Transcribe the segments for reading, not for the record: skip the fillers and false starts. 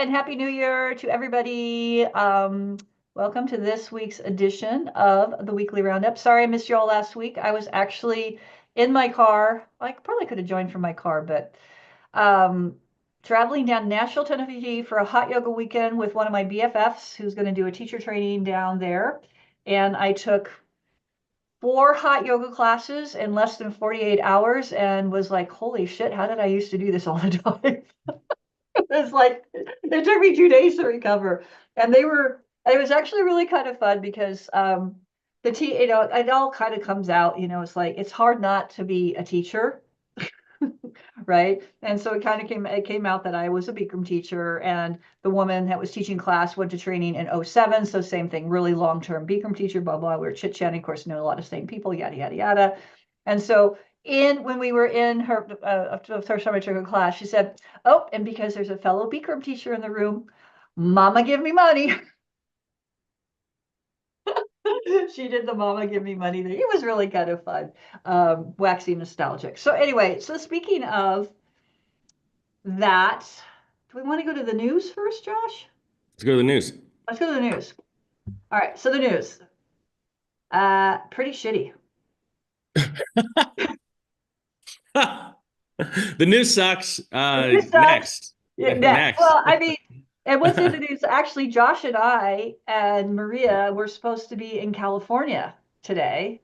and Happy New Year to everybody. Welcome to this week's edition of the Weekly Roundup. Sorry I missed you all last week. I was actually in my car. I probably could have joined from my car, but um, traveling down Nashville, Tennessee for a hot yoga weekend with one of my BFFs who's going to do a teacher training down there. And I took 4 hot yoga classes in less than 48 hours and was like, holy shit, how did I used to do this all the time? It's like it took me 2 days to recover, and it was actually really kind of fun because it all kind of comes out. It's like it's hard not to be a teacher, right? And so it came out that I was a Bikram teacher, and the woman that was teaching class went to training in '07. So same thing, really long-term Bikram teacher, blah blah. We were chit-chatting, of course, know a lot of same people, yada yada yada. And so in when we were in her the first time I took a class, she said, "Oh, and because there's a fellow Bikram teacher in the room, Mama give me money." She did the Mama give me money thing. It was really kind of fun, waxing nostalgic. So anyway, so speaking of that, do we want to go to the news first, Josh? Let's go to the news. Let's go to the news. All right, so the news. Pretty shitty. The news sucks. This sucks. Next. Yeah. Next. Well, I mean, and what's in the news? Actually, Josh and I and Maria were supposed to be in California today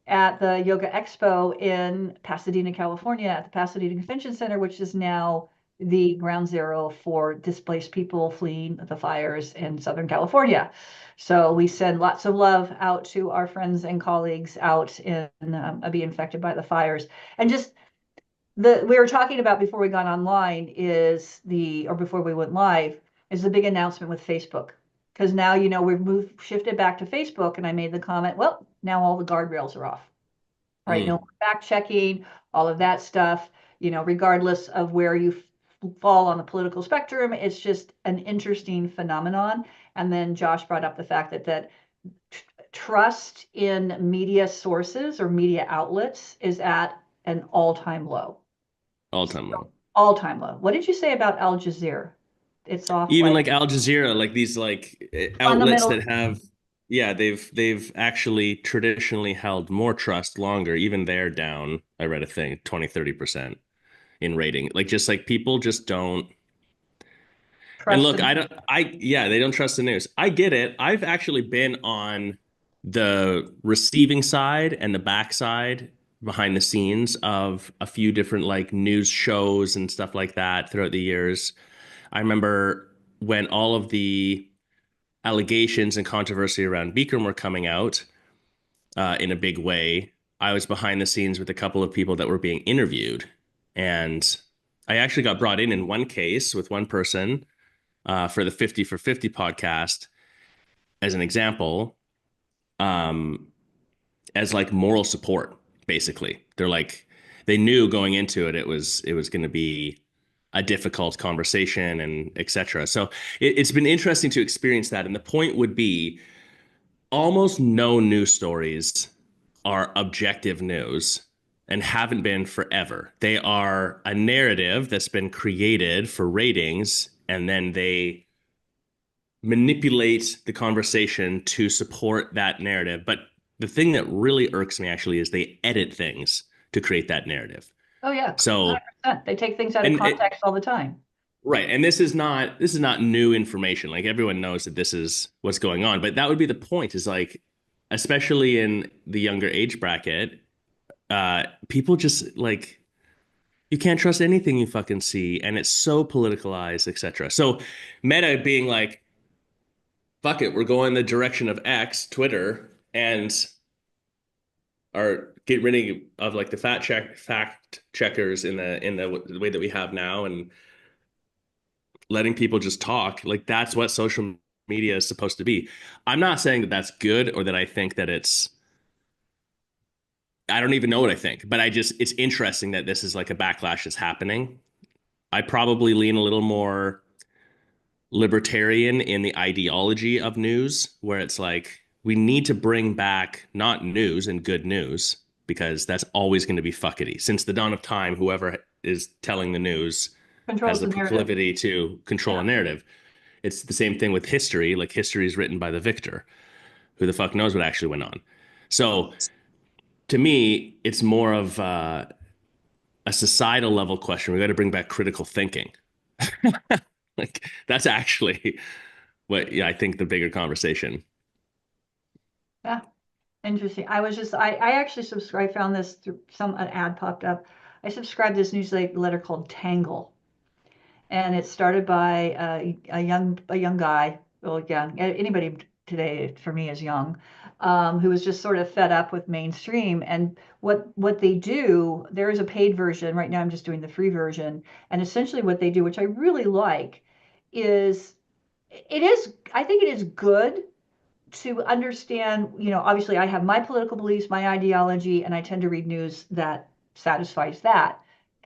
at the Yoga Expo in Pasadena, California, at the Pasadena Convention Center, which is now the ground zero for displaced people fleeing the fires in Southern California. So we send lots of love out to our friends and colleagues out in being affected by the fires. And just we were talking about before we got online or before we went live, is the big announcement with Facebook. Because now, we've shifted back to Facebook, and I made the comment, well, now all the guardrails are off, right? No fact checking, all of that stuff, regardless of where you fall on the political spectrum. It's just an interesting phenomenon. And then Josh brought up the fact that trust in media sources or media outlets is at an all-time low. All time low. All-time low. What did you say about Al Jazeera? It's off Even like like Al Jazeera, like these outlets fundamental. that have, yeah, they've actually traditionally held more trust longer. Even they're down, I read a thing, 20-30% in rating. Like just like people just don't. And Trust look, and yeah, they don't trust the news. I get it. I've actually been on the receiving side and the back side behind the scenes of a few different like news shows and stuff like that throughout the years. I remember when all of the allegations and controversy around Bikram were coming out in a big way. I was behind the scenes with a couple of people that were being interviewed, and I actually got brought in one case with one person for the 50 for 50 podcast as an example, um, as like moral support, basically. They're like, they knew going into it, it was going to be a difficult conversation and etc. So it's been interesting to experience that. And the point would be almost no news stories are objective news and haven't been forever. They are a narrative that's been created for ratings, and then they manipulate the conversation to support that narrative. But the thing that really irks me actually is they edit things to create that narrative. oh yeah, So, 100%. They take things out of and context all the time. right, and this is not new information. Like everyone knows that this is what's going on, but that would be the point. Is like, especially in the younger age bracket, people just like you can't trust anything you fucking see, and it's so politicalized, etc. So, Meta being like, fuck it, we're going the direction of X, Twitter, and are get rid of like the fact checkers in the way that we have now, and letting people just talk. Like that's what social media is supposed to be. I'm not saying that that's good or that I think that I don't even know what I think, but it's interesting that this is like a backlash is happening. I probably lean a little more libertarian in the ideology of news, where it's like we need to bring back not news and good news, because that's always going to be fuckety. Since the dawn of time, whoever is telling the news has Controls the the narrative. proclivity to control Yeah. a narrative. It's the same thing with history. Like history is written by the victor. Who the fuck knows what actually went on? So to me, it's more of a societal level question. We got to bring back critical thinking. Like that's actually what, yeah, I think the bigger conversation. Yeah. Interesting. I actually subscribe, found this through an ad popped up. I subscribed to this newsletter called Tangle. And it started by a young guy, well, young, anybody today for me is young, who was just sort of fed up with mainstream. And what they do, there is a paid version. Right now I'm just doing the free version. And essentially what they do, which I really like, is I think it is good to understand, obviously I have my political beliefs, my ideology, and I tend to read news that satisfies that.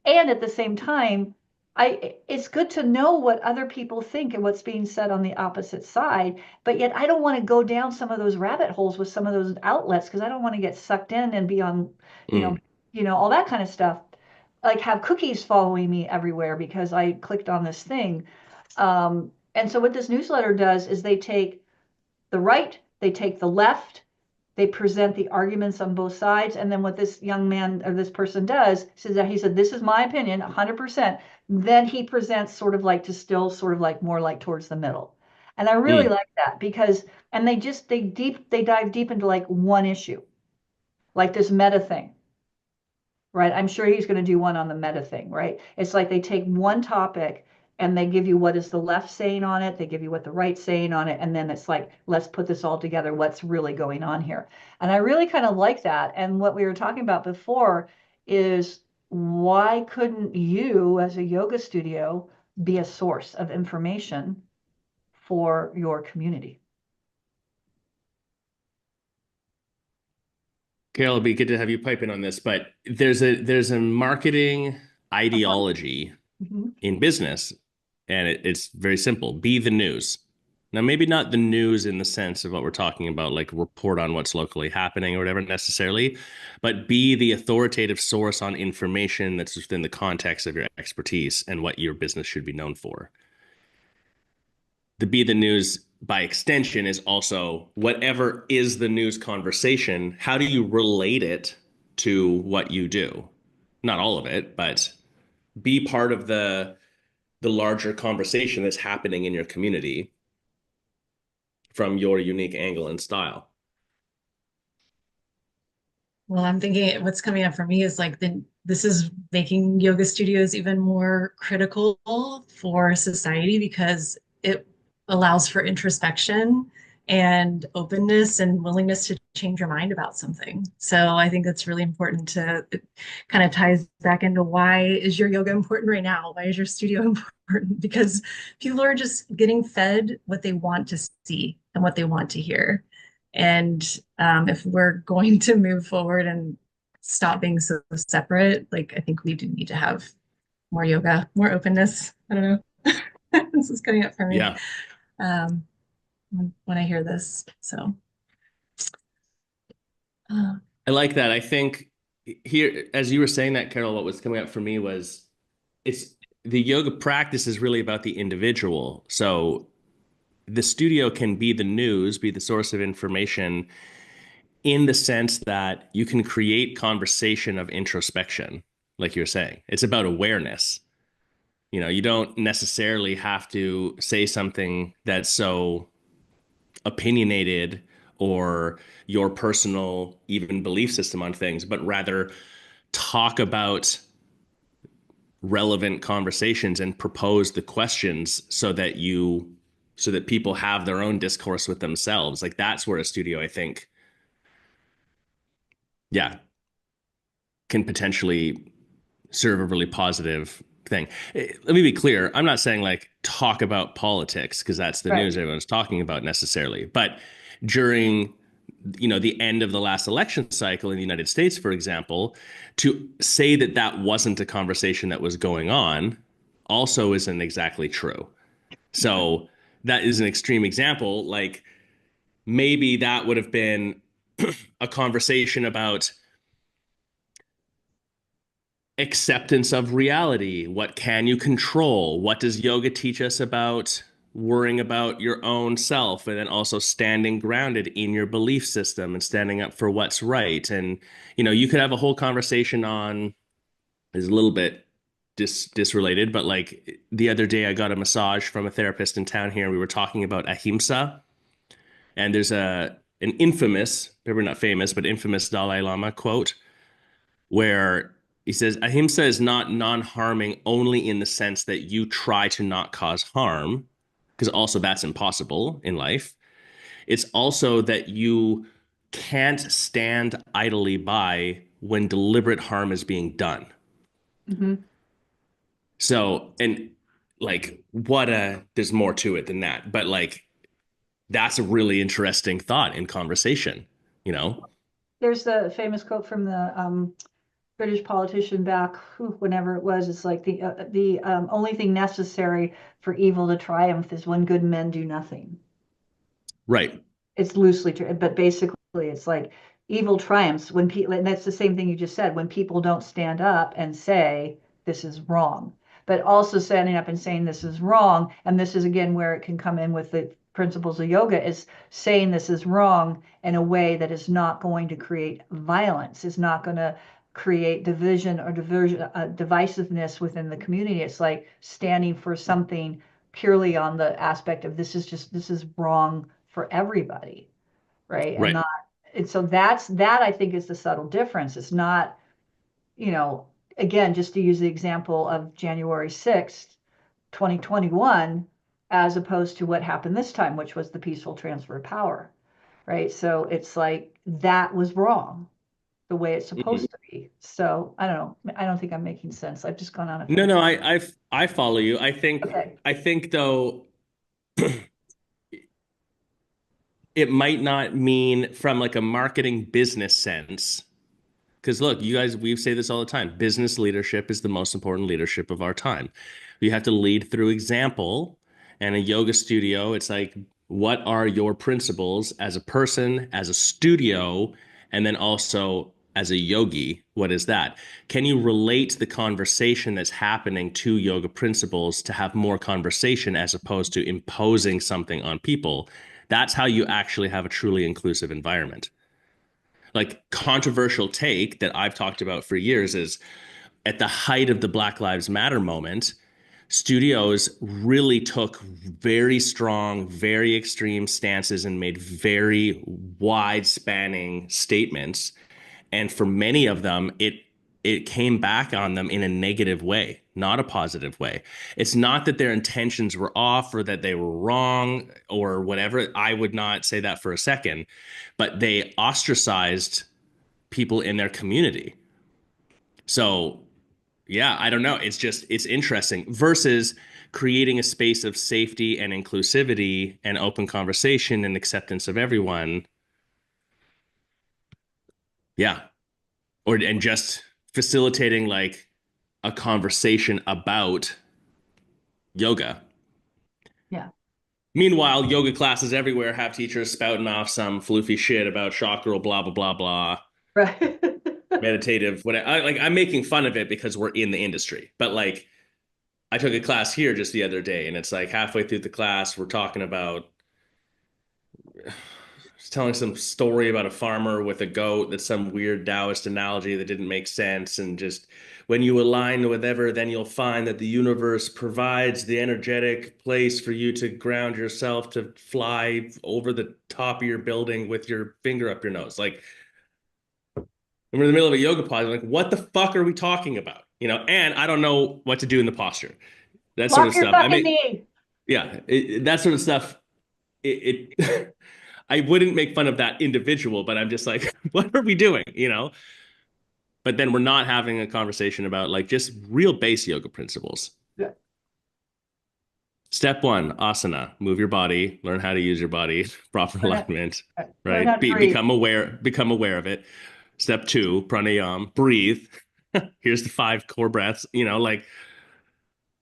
And at the same time, it's good to know what other people think and what's being said on the opposite side. But yet I don't want to go down some of those rabbit holes with some of those outlets because I don't want to get sucked in and be on, you know, Mm. all that kind of stuff. Like have cookies following me everywhere because I clicked on this thing. And so what this newsletter does is they take the right, they take the left, they present the arguments on both sides. And then what this young man or this person does says that he said, this is my opinion, 100%. Then he presents sort of like to still sort of like more like towards the middle. And I really Mm. like that because, and they dive deep into like one issue, like this meta thing, right? I'm sure he's going to do one on the meta thing, right? It's like they take one topic and they give you what is the left saying on it, they give you what the right saying on it, and then it's like, let's put this all together, what's really going on here. And I really kind of like that. And what we were talking about before is why couldn't you, as a yoga studio, be a source of information for your community? Carol, it'd be good to have you pipe in on this, but there's a marketing Uh-huh. ideology Mhm. in business, and it's very simple. Be the news. Now, maybe not the news in the sense of what we're talking about, like report on what's locally happening or whatever necessarily, but be the authoritative source on information that's within the context of your expertise and what your business should be known for. The be the news by extension is also whatever is the news conversation, how do you relate it to what you do? Not all of it, but be part of the larger conversation that's happening in your community from your unique angle and style. Well, I'm thinking what's coming up for me is like this is making yoga studios even more critical for society because it allows for introspection and openness and willingness to change your mind about something. So I think that's really important it kind of ties back into why is your yoga important right now? Why is your studio important? Because people are just getting fed what they want to see and what they want to hear. And if we're going to move forward and stop being so separate, like I think we do need to have more yoga, more openness. I don't know. This is coming up for me Yeah, um, when I hear this. So, uh, I like that. I think here, as you were saying that, Carol, what was coming up for me was it's the yoga practice is really about the individual. So the studio can be the news, be the source of information in the sense that you can create conversation of introspection, like you're saying. It's about awareness. You don't necessarily have to say something that's so opinionated or your personal even belief system on things, but rather talk about relevant conversations and propose the questions so that people have their own discourse with themselves. Like that's where a studio, I think, yeah, can potentially serve a really positive thing. Let me be clear. I'm not saying like talk about politics because that's the Right. news everyone's talking about necessarily. But during the end of the last election cycle in the United States, for example, to say that that wasn't a conversation that was going on also isn't exactly true. So that is an extreme example. Like maybe that would have been a conversation about acceptance of reality. What can you control? What does yoga teach us about worrying about your own self, and then also standing grounded in your belief system and standing up for what's right? And you could have a whole conversation on, is a little bit disrelated, but like the other day I got a massage from a therapist in town here, and we were talking about ahimsa. And there's an infamous, maybe not famous, but infamous Dalai Lama quote where he says, ahimsa is not non-harming only in the sense that you try to not cause harm, because also that's impossible in life. It's also that you can't stand idly by when deliberate harm is being done. Mm-hmm. So, and like, there's more to it than that, but like, that's a really interesting thought in conversation, you know? There's the famous quote from the British politician back, whenever it was. It's like the only thing necessary for evil to triumph is when good men do nothing. Right. It's loosely true, but basically it's like evil triumphs when people, and that's the same thing you just said, when people don't stand up and say this is wrong, but also standing up and saying this is wrong. And this is again where it can come in with the principles of yoga, is saying this is wrong in a way that is not going to create violence, is not going to create division or divisiveness within the community. It's like standing for something purely on the aspect of this is wrong for everybody, right? And Right. not, and so that I think is the subtle difference. It's not, you know, again, just to use the example of January 6th, 2021, as opposed to what happened this time, which was the peaceful transfer of power, right? So it's like that was wrong the way it's Mhm. supposed to be. So I don't know. I don't think I'm making sense. I've just gone on a No, fancy. no, I follow you. Okay. I think though it might not mean from like a marketing business sense. Because look, you guys, we say this all the time. Business leadership is the most important leadership of our time. You have to lead through example. And a yoga studio, it's like, what are your principles as a person, as a studio, and then also as a yogi? What is that? Can you relate the conversation that's happening to yoga principles to have more conversation as opposed to imposing something on people? That's how you actually have a truly inclusive environment. Like, controversial take that I've talked about for years is at the height of the Black Lives Matter moment, studios really took very strong, very extreme stances and made very wide spanning statements. And for many of them, it came back on them in a negative way, not a positive way. It's not that their intentions were off or that they were wrong or whatever. I would not say that for a second, but they ostracized people in their community. So, yeah, I don't know. It's interesting versus creating a space of safety and inclusivity and open conversation and acceptance of everyone. Yeah. And just facilitating like a conversation about yoga. Yeah. Meanwhile, yoga classes everywhere have teachers spouting off some floofy shit about chakra, blah, blah, blah, blah, Right. meditative, whatever. I'm making fun of it because we're in the industry, but like, I took a class here just the other day, and it's like halfway through the class, we're talking about telling some story about a farmer with a goat that's some weird Taoist analogy that didn't make sense. And just when you align with whatever, then you'll find that the universe provides the energetic place for you to ground yourself to fly over the top of your building with your finger up your nose. Like, we're in the middle of a yoga pose. Like, what the fuck are we talking about? And I don't know what to do in the posture. That sort of Lock your stuff. I fucking mean, knee. yeah, that sort of stuff. It I wouldn't make fun of that individual, but I'm just like, what are we doing? But then we're not having a conversation about like just real base yoga principles. Yeah. Step one, asana, move your body, learn how to use your body, proper Learn how, alignment, learn how right? to breathe. Become aware of it. Step two, pranayam, breathe. Here's the 5 core breaths, like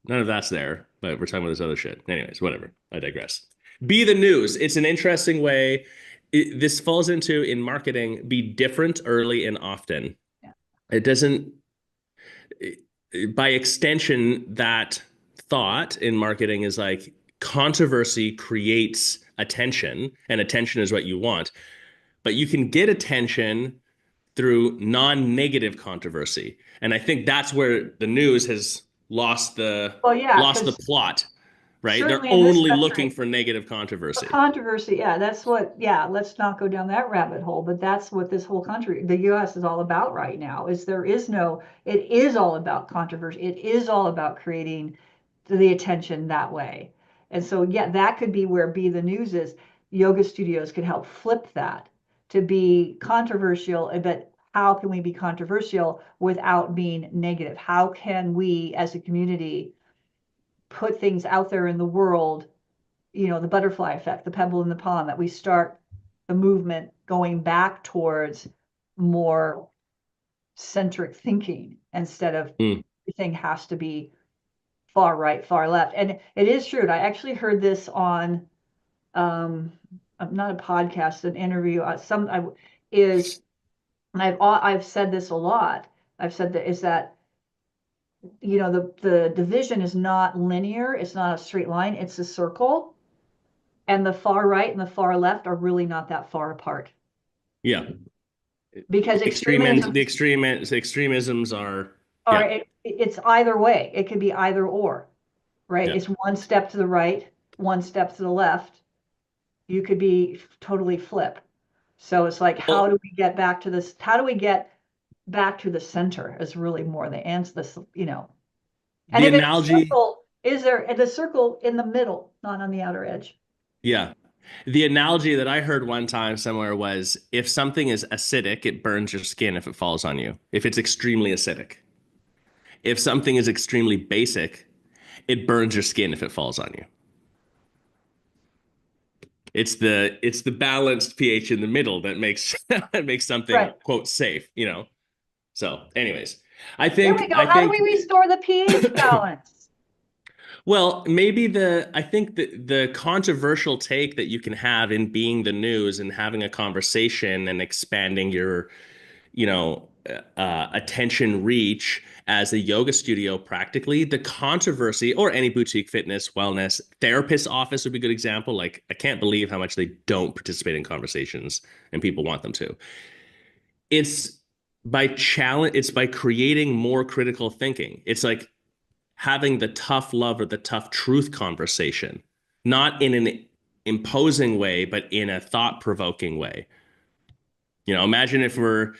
none of that's there, but we're talking about this other shit. Anyways, whatever. I digress. Be the news. It's an interesting way. This falls into in marketing, be different early and often. Yeah. It doesn't, by extension, that thought in marketing is like controversy creates attention, and attention is what you want. But you can get attention through non-negative controversy. And I think that's where the news has Well, yeah, lost the because plot, right? They're certainly in this only looking country, for negative for controversy. controversy, yeah, that's what, yeah, let's not go down that rabbit hole, but that's what this whole country, the US is all about right now, is there is no, it is all about controversy. It is all about creating the attention that way. And so, yeah, that could be where Be the News is. Yoga studios could help flip that to be controversial, but how can we be controversial without being negative? How can we as a community put things out there in the world, the butterfly effect, the pebble in the pond, that we start the movement going back towards more centric thinking instead of Mm. everything has to be far right, far left. And it is true. And I actually heard this on um not a podcast, an interview. Is and I've said this a lot. I've said that is that the division is not linear. It's not a straight line. It's a circle. And the far right and the far left are really not that far apart Yeah. because Extremisms are, are yeah, it's either way. It could be either or, right? yeah. It's one step to the right, one step to the left. You could be totally flip. So it's like, how Well, do we get back to this? How do we get back to the center is really more the answer, And the if it's a analogy, circle, is there the circle in the middle, not on the outer edge? yeah. The analogy that I heard one time somewhere was if something is acidic, it burns your skin if it falls on you, if it's extremely acidic. If something is extremely basic, it burns your skin if it falls on you. It's the balanced pH in the middle that makes that makes something Right. quote safe, you know. So, anyways, There we go. I How do think we restore the pH balance? well, maybe I think the controversial take that you can have in being the news and having a conversation and expanding your, attention reach as a yoga studio, practically the controversy, or any boutique fitness, wellness, therapist office would be a good example. Like, I can't believe how much they don't participate in conversations and people want them to. It's it's by creating more critical thinking. It's like having the tough love or the tough truth conversation, not in an imposing way, but in a thought-provoking way. Imagine if we're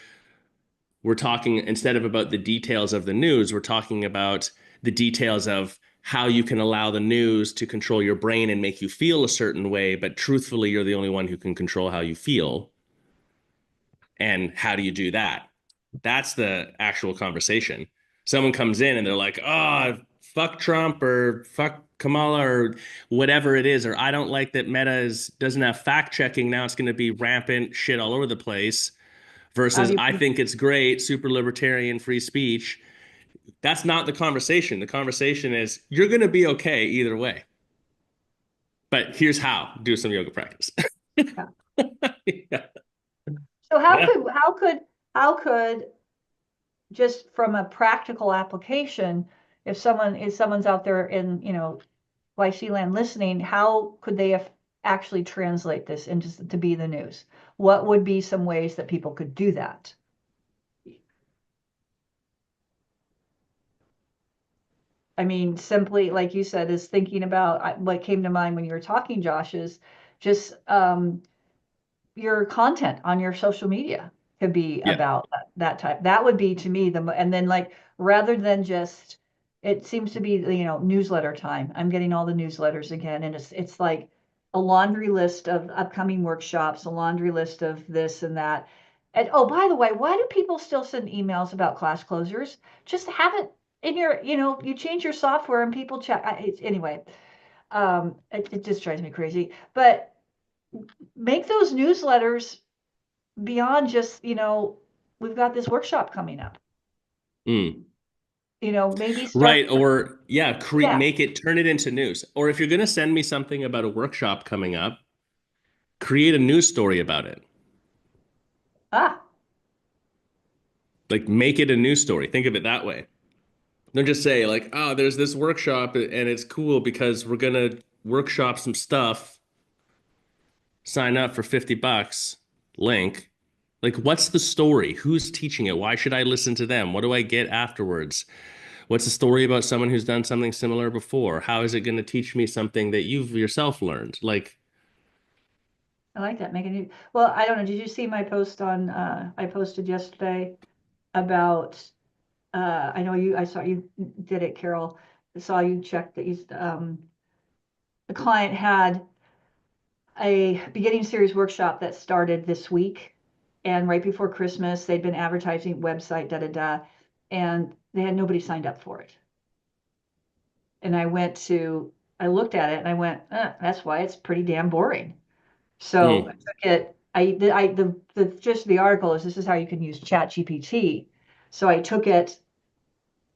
talking, instead of about the details of the news, we're talking about the details of how you can allow the news to control your brain and make you feel a certain way, but truthfully, you're the only one who can control how you feel. And how do you do that? That's the actual conversation. Someone comes in and they're like, oh, fuck Trump or fuck Kamala or whatever it is, or I don't like that doesn't have fact checking. Now it's going to be rampant shit all over the place. How Versus, do I you, think it's great, super libertarian, free speech. That's not the conversation. The conversation is you're going to be okay either way. But here's how: do some yoga practice. yeah. Yeah. So Yeah. how could just from a practical application, if someone's out there in, YC land listening, how could they actually translate this into to Be the News? What would be some ways that people could do that? I mean, simply, like you said, is thinking about what came to mind when you were talking, Josh, is just your content on your social media could be Yeah. about that type. That would be to me and then like rather than just, it seems to be, newsletter time. I'm getting all the newsletters again, and it's like a laundry list of upcoming workshops, a laundry list of this and that. And oh, by the way, why do people still send emails about class closures? Just have it in your, you change your software and people check. Anyway, it just drives me crazy. But make those newsletters beyond just, we've got this workshop coming up. Mm. Maybe start. Right. Or yeah, Yeah. turn it into news. Or if you're going to send me something about a workshop coming up, create a news story about it. Ah, Like, make it a news story. Think of it that way. Don't just say like, oh, there's this workshop and it's cool because we're gonna workshop some stuff. Sign up for 50 bucks. Link. Like, what's the story? Who's teaching it? Why should I listen to them? What do I get afterwards? What's the story about someone who's done something similar before? How is it going to teach me something that you've yourself learned? Like, I like that. Making it. Well, I don't know. Did you see my post on, I posted yesterday about, I know I saw you did it, Carol. I saw you check that the client had a beginning series workshop that started this week. And right before Christmas, they'd been advertising website, da da da, and they had nobody signed up for it. And I looked at it and I went, that's why it's pretty damn boring. So I took it, the just the article is this is how you can use Chat GPT. So I took it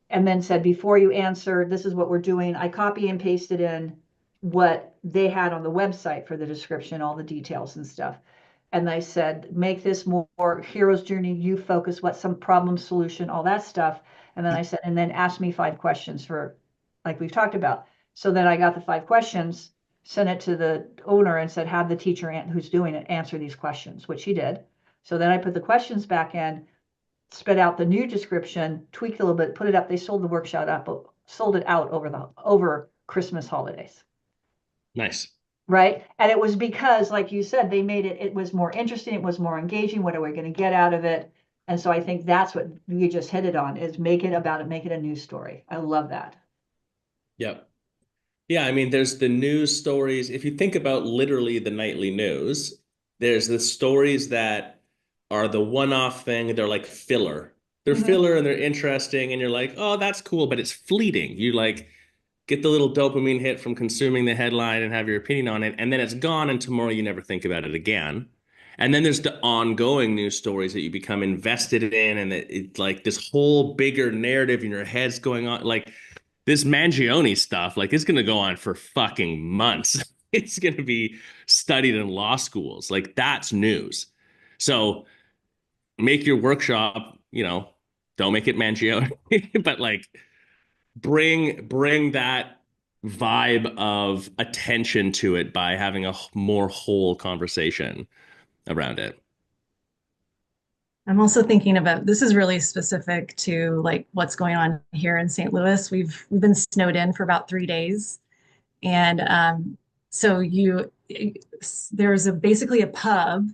and then said, before you answer, this is what we're doing. I copy and pasted in what they had on the website for the description, all the details and stuff. And I said, make this more hero's journey, you focus, what some problem solution, all that stuff. And then I said, and then ask me 5 questions for, like we've talked about. So then I got the 5 questions, sent it to the owner and said, have the teacher who's doing it answer these questions, which he did. So then I put the questions back in, spit out the new description, tweaked a little bit, put it up. They sold the workshop up, sold it out over Christmas holidays. nice. Right. And it was because, like you said, they made it was more interesting, it was more engaging. What are we going to get out of it? And so I think that's what you just hit it on, is make it about it, make it a news story. I love that. Yep. Yeah, I mean, there's the news stories. If you think about literally the nightly news, there's the stories that are the one-off thing. They're like filler. They're filler and they're interesting, and you're like, oh, that's cool, but it's fleeting. You like get the little dopamine hit from consuming the headline and have your opinion on it, and then it's gone, and tomorrow you never think about it again. And then there's the ongoing news stories that you become invested in, and it's like this whole bigger narrative in your head's going on. Like this Mangione stuff, like it's gonna go on for fucking months. It's gonna be studied in law schools. Like that's news. So make your workshop, don't make it Mangione, but like bring that vibe of attention to it by having a more whole conversation around it. I'm also thinking about this is really specific to like what's going on here in St. Louis. We've been snowed in for about 3 days, and so there's basically a pub,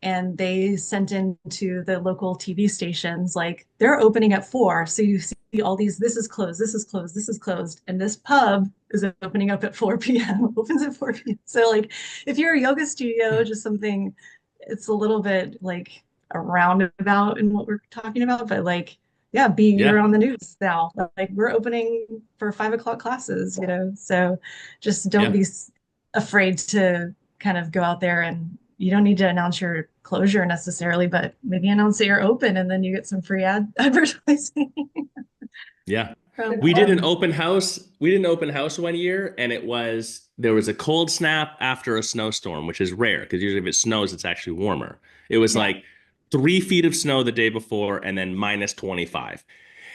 and they sent into the local TV stations like they're opening at 4. So you see all these. This is closed. This is closed. This is closed, and this pub is opening up at 4 p.m. Opens at 4 p.m. So like if you're a yoga studio, just something, it's a little bit like a roundabout in what we're talking about, but like, yeah, you're Yeah. on the news now. Like we're opening for 5 o'clock classes. So just don't Yeah. be afraid to kind of go out there, and you don't need to announce your closure necessarily, but maybe announce that you're open and then you get some free advertising. Yeah. from, We did an um, open house. We did an open house one year, and there was a cold snap after a snowstorm, which is rare because usually if it snows, it's actually warmer. It was Yeah. like 3 feet of snow the day before and then minus 25.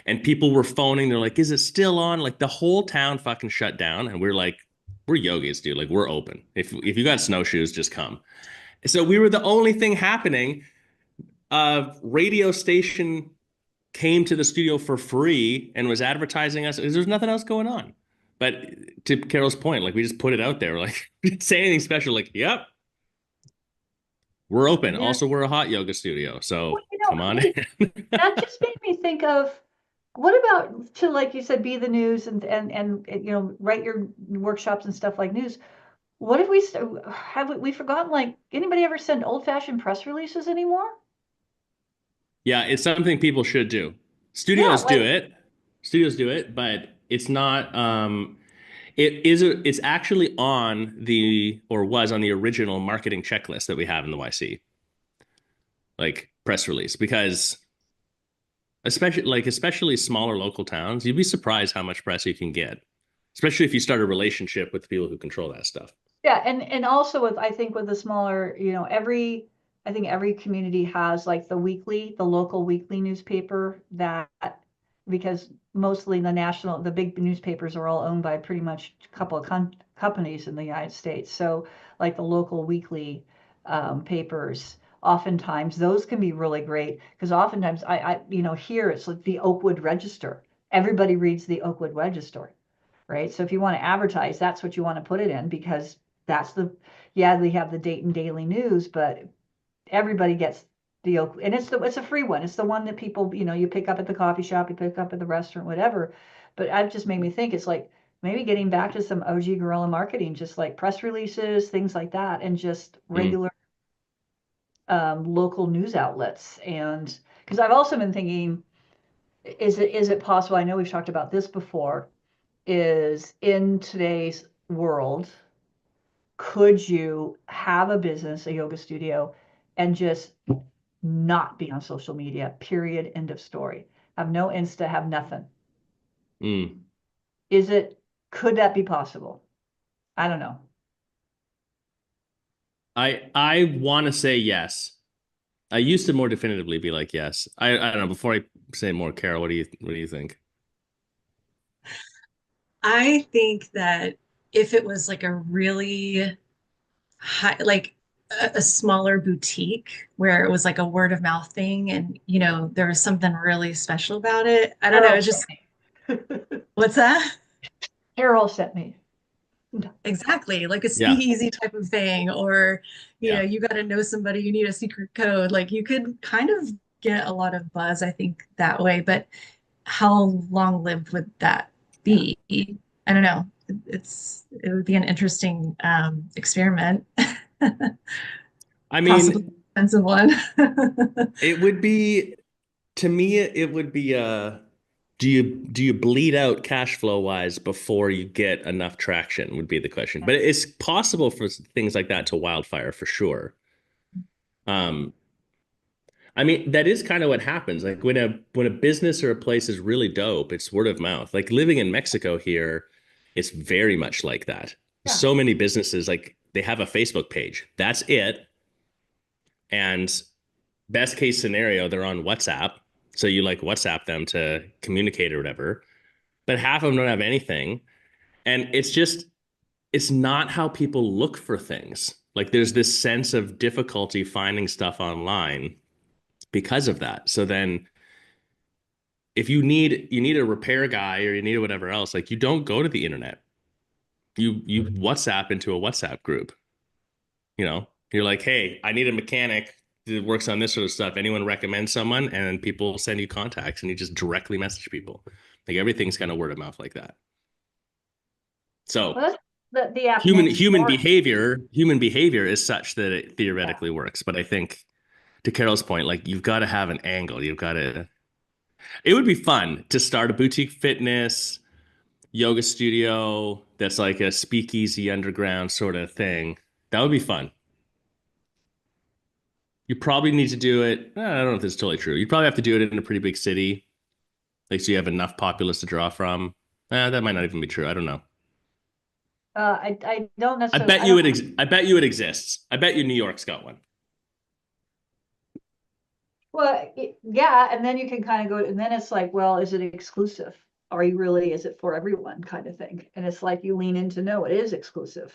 And people were phoning. They're like, is it still on? Like the whole town fucking shut down. And we're like, we're yogis, dude. Like we're open. If you got snowshoes, just come. So we were the only thing happening. Radio station came to the studio for free and was advertising us. There's nothing else going on. But to Carol's point, like we just put it out there. Like we didn't say anything special. Like, yep, we're open. Yeah. Also, we're a hot yoga studio. So Well, come on hey, in. that just made me think of, what about to, like you said, be the news and write your workshops and stuff like news. What if we forgotten, like, anybody ever send old-fashioned press releases anymore? Yeah, it's something people should do. Yeah, Studios do like, it. Studios do it, but it's not it's actually on the or was on the original marketing checklist that we have in the YC. Like press release because especially smaller local towns, you'd be surprised how much press you can get, especially if you start a relationship with the people who control that stuff. yeah, and also with, I think with the smaller, I think every community has like the local weekly newspaper that because mostly the big newspapers are all owned by pretty much a couple of companies in the United States. So like the local weekly papers, oftentimes those can be really great because oftentimes here it's like the Oakwood Register. Everybody reads the Oakwood Register, right? So if you want to advertise, that's what you want to put it in because they have the Dayton Daily News, but everybody gets the Oak, and it's a free one. It's the one that people, you pick up at the coffee shop, you pick up at the restaurant, whatever. But it just made me think it's like maybe getting back to some OG guerrilla marketing, just like press releases, things like that, and just regular local news outlets. And because I've also been thinking, is it possible? I know we've talked about this before. Is in today's world, could you have a business, a yoga studio, and just not be on social media, period, end of story? Have no Insta, have nothing. Mm. Could that be possible? I don't know. I want to say yes. I used to more definitively be like yes. I don't know. Before I say more, Carol, what do you think? I think that if it was like a really high, like a smaller boutique where it was like a word of mouth thing and, there was something really special about it. I don't know. Carol It's sent just, me. what's that? Carol sent me. Exactly. Like a Yeah, speakeasy type of thing, or, yeah. you got to know somebody, you need a secret code. Like you could kind of get a lot of buzz, I think, that way. But how long-lived would that Yeah. be? I don't know. It would be an interesting experiment, I possibly mean, expensive one. it would be to me. It would be do you bleed out cash flow wise before you get enough traction would be the question. But it's possible for things like that to wildfire for sure. Um, I mean, that is kind of what happens. Like when a business or a place is really dope, it's word of mouth. Like living in Mexico here, it's very much like that. Yeah. So many businesses, like they have a Facebook page. That's it. And best case scenario, they're on WhatsApp. So you like WhatsApp them to communicate or whatever. But half of them don't have anything. And it's not how people look for things. Like there's this sense of difficulty finding stuff online because of that. So then if you need a repair guy or you need whatever else, like you don't go to the internet. You WhatsApp into a WhatsApp group. You're like, hey, I need a mechanic that works on this sort of stuff. Anyone recommend someone? And then people send you contacts and you just directly message people. Like everything's kind of word of mouth like that. So Well, the app human next human door. behavior is such that it Yeah. theoretically works. But I think to Carol's point, like you've got to have an angle. It would be fun to start a boutique fitness yoga studio that's like a speakeasy underground sort of thing. That would be fun. You probably need to do it. I don't know if this is totally true. You probably have to do it in a pretty big city, like so you have enough populace to draw from. That might not even be true. I don't know. I don't necessarily. I don't. I bet you it exists. I bet you New York's got one. Well, yeah, and then you can kind of go, and then it's like, well, is it exclusive? Is it for everyone kind of thing? And it's like you lean into, no, it is exclusive.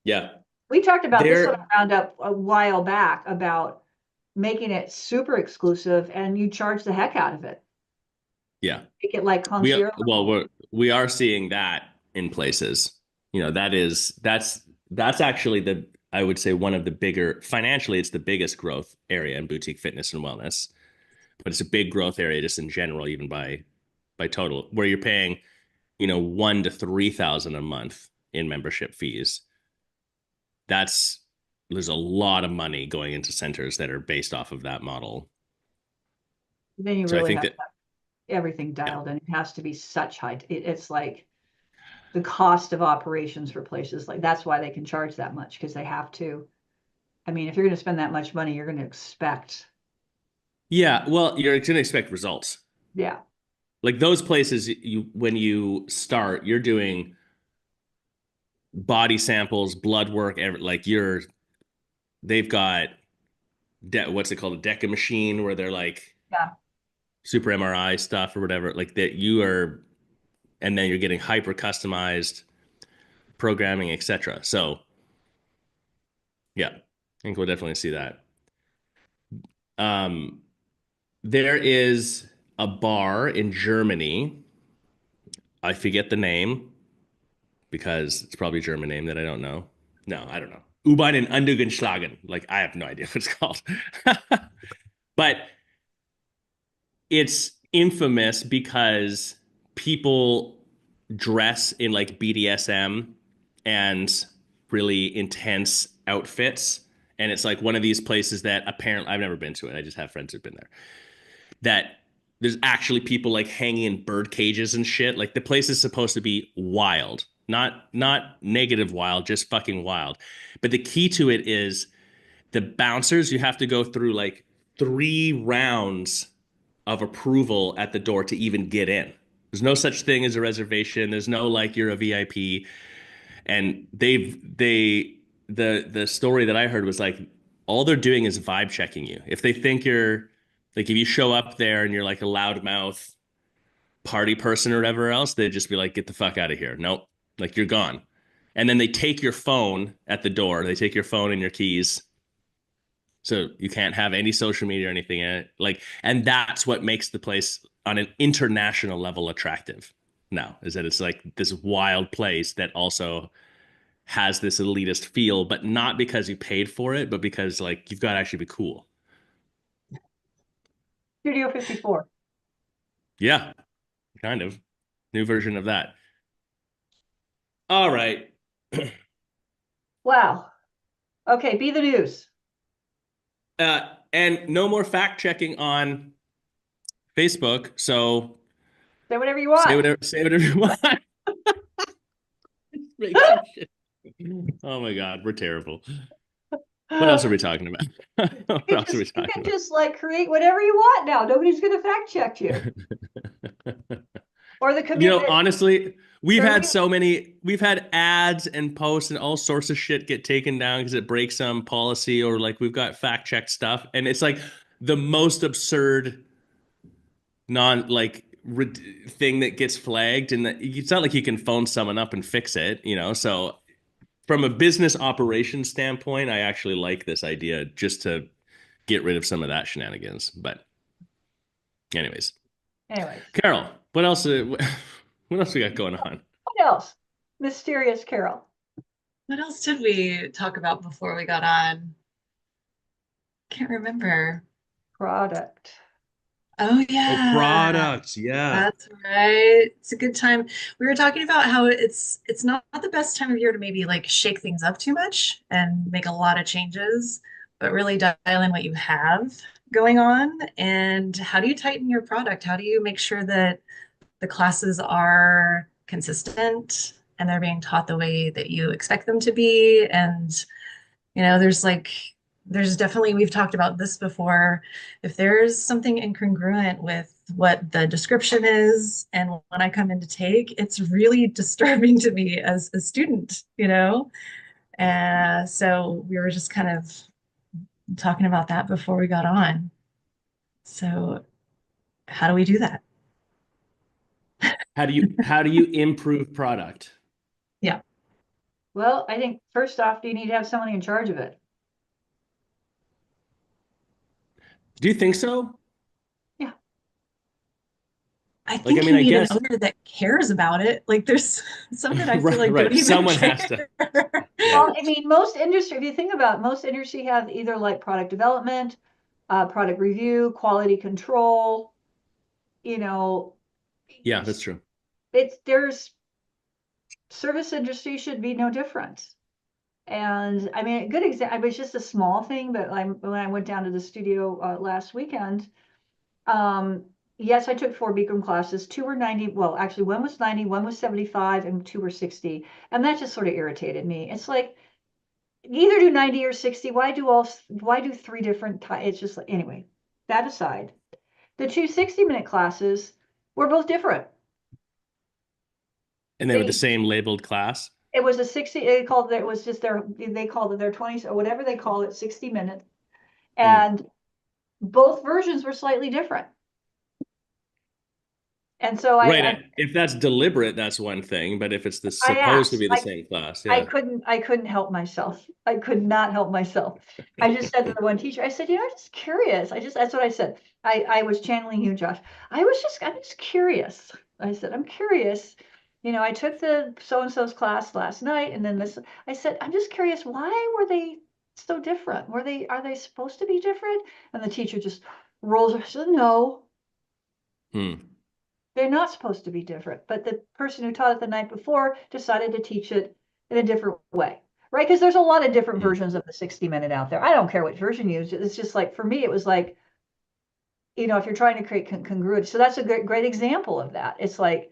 Yeah. We talked about this on a There, roundup a while back about making it super exclusive and you charge the heck out of it. yeah. Make it like We concierge well, level. we are seeing that in places. That's actually I would say one of the bigger financially, it's the biggest growth area in boutique fitness and wellness, but it's a big growth area just in general, even by total, where you're paying, 1 to 3 thousand a month in membership fees. That's there's a lot of money going into centers that are based off of that model. Then you So I really think have that everything yeah, dialed in. It has to be such high. It's like the cost of operations for places like that's why they can charge that much because they have to. I mean, if you're going to spend that much money, you're going to expect, yeah. Well, you're going to expect results. yeah, Like those places, when you start, you're doing body samples, blood work, they've got what's it called, a deca machine, where they're like yeah, super MRI stuff or whatever, like that you are, and then you're getting hyper customized programming, etc. So yeah, I think we'll definitely see that. Um, there is a bar in Germany. I forget the name because it's probably a German name that I don't know. No, I don't know. U-Bahn in Undergenschlagen. Like, I have no idea what it's called. But it's infamous because people dress in like BDSM and really intense outfits. And it's like one of these places that apparently I've never been to it. I just have friends who've been there. That there's actually people like hanging in bird cages and shit. Like the place is supposed to be wild. Not negative wild, just fucking wild. But the key to it is the bouncers, you have to go through like 3 rounds of approval at the door to even get in. There's no such thing as a reservation. There's no like you're a VIP. And the story that I heard was like all they're doing is vibe checking you. If they think you're like if you show up there and you're like a loudmouth party person or whatever else, they'd just be like, get the fuck out of here. Nope. Like you're gone. And then they take your phone at the door. They take your phone and your keys. So you can't have any social media or anything in it. Like, and that's what makes the place on an international level attractive now, is that it's like this wild place that also has this elitist feel, but not because you paid for it, but because like you've got to actually be cool. Studio 54. Yeah, kind of. New version of that. All right. Wow. Okay, be the news. And no more fact checking on Facebook. So Say whatever you want. say whatever you want. Oh my God, we're terrible. What else are we talking about? What else are we You talking can about? just like create whatever you want now. Nobody's going to fact check you. Or the commitment. Honestly, we've Sure. we've had ads and posts and all sorts of shit get taken down because it breaks some policy or like we've got fact check stuff. And it's like the most absurd non like thing that gets flagged. And that, it's not like you can phone someone up and fix it, you know? So from a business operations standpoint, I actually like this idea just to get rid of some of that shenanigans. But anyways, Anyways, Carol, what else? What else we got going on? what else? Mysterious Carol. What else did we talk about before we got on? Can't remember. Product. Oh Oh, yeah, products. Yeah. that's right. It's a good time. We were talking about how it's not the best time of year to maybe like shake things up too much and make a lot of changes, but really dial in what you have going on. And how do you tighten your product? How do you make sure that the classes are consistent and they're being taught the way that you expect them to be? And there's definitely, we've talked about this before. If there's something incongruent with what the description is and when I come in to take, it's really disturbing to me as a student, you know? So we were just kind of talking about that before we got on. So how do we do that? How do you improve product? Yeah. Well, I think first off, you need to have somebody in charge of it. Do you think so? Yeah. I Like, I think mean, you I need an guess owner that cares about it. Like there's some that I feel like don't right. even Someone care. has to. Well, I mean, most industry, if you think about it, most industry have either like product development, product review, quality control, you know, Yeah, that's true. there's service industry should be no different. And I mean, a good example, it was just a small thing, but when I went down to the studio last weekend, yes, I took 4 Bikram classes. 2 were 90. Well, actually, one was 90, one was 75, and 2 were 60. And that just sort of irritated me. It's like, either do 90 or 60. Why do 3 different types? It's just like, anyway, that aside, the 2 60-minute classes were both different. And they were the same labeled class. It was a 60, they called it, was just they called it their 20 or whatever they call it, 60 minutes. And both versions were slightly different. And so Right. If that's deliberate, that's one thing. But if it's I supposed to asked, be the same class, I yeah. couldn't help myself. I could not help myself. I just said to the one teacher, I said, I'm just curious. That's what I said. I was channeling you, Josh. I'm just curious. I said, I'm curious. I took the so-and-so's class last night and then this, I said, I'm just curious, why were they so different? Are they supposed to be different? And the teacher just rolls her, said, no, Hmm. they're not supposed to be different, but the person who taught it the night before decided to teach it in a different way, right? Because there's a lot of different Hmm. versions of the 60-minute out there. I don't care what version you use. It's just like, for me, it was like, if you're trying to create congruity. So that's a great example of that. It's like,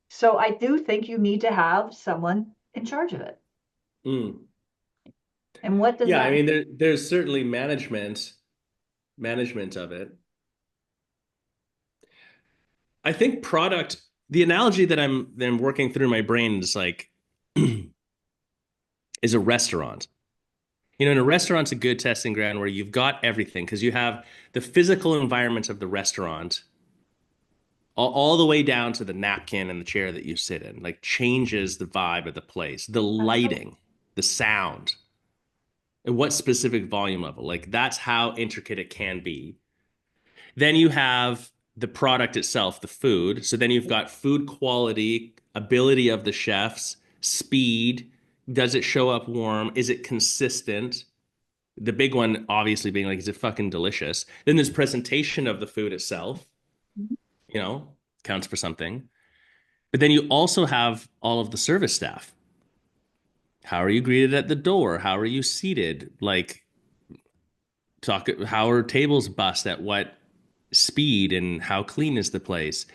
so I do think you need to have someone in charge of it. Hmm. And what does Yeah, I that mean, there's certainly management of it. I think product, the analogy that I'm working through my brain is like is a restaurant. In a restaurant's a good testing ground where you've got everything because you have the physical environment of the restaurant all the way down to the napkin and the chair that you sit in, like changes the vibe of the place, the Absolutely. lighting, the sound, and what specific volume level. Like that's how intricate it can be. Then you have the product itself, the food. So then you've got food quality, ability of the chefs, speed. Does it show up warm? Is it consistent? The big one, obviously, being like, is it fucking delicious? Then there's presentation of the food itself, you know, counts for something. But then you also have all of the service staff. How are you greeted at the door? How are you seated? Like, how are tables bussed at what speed and how clean is the place?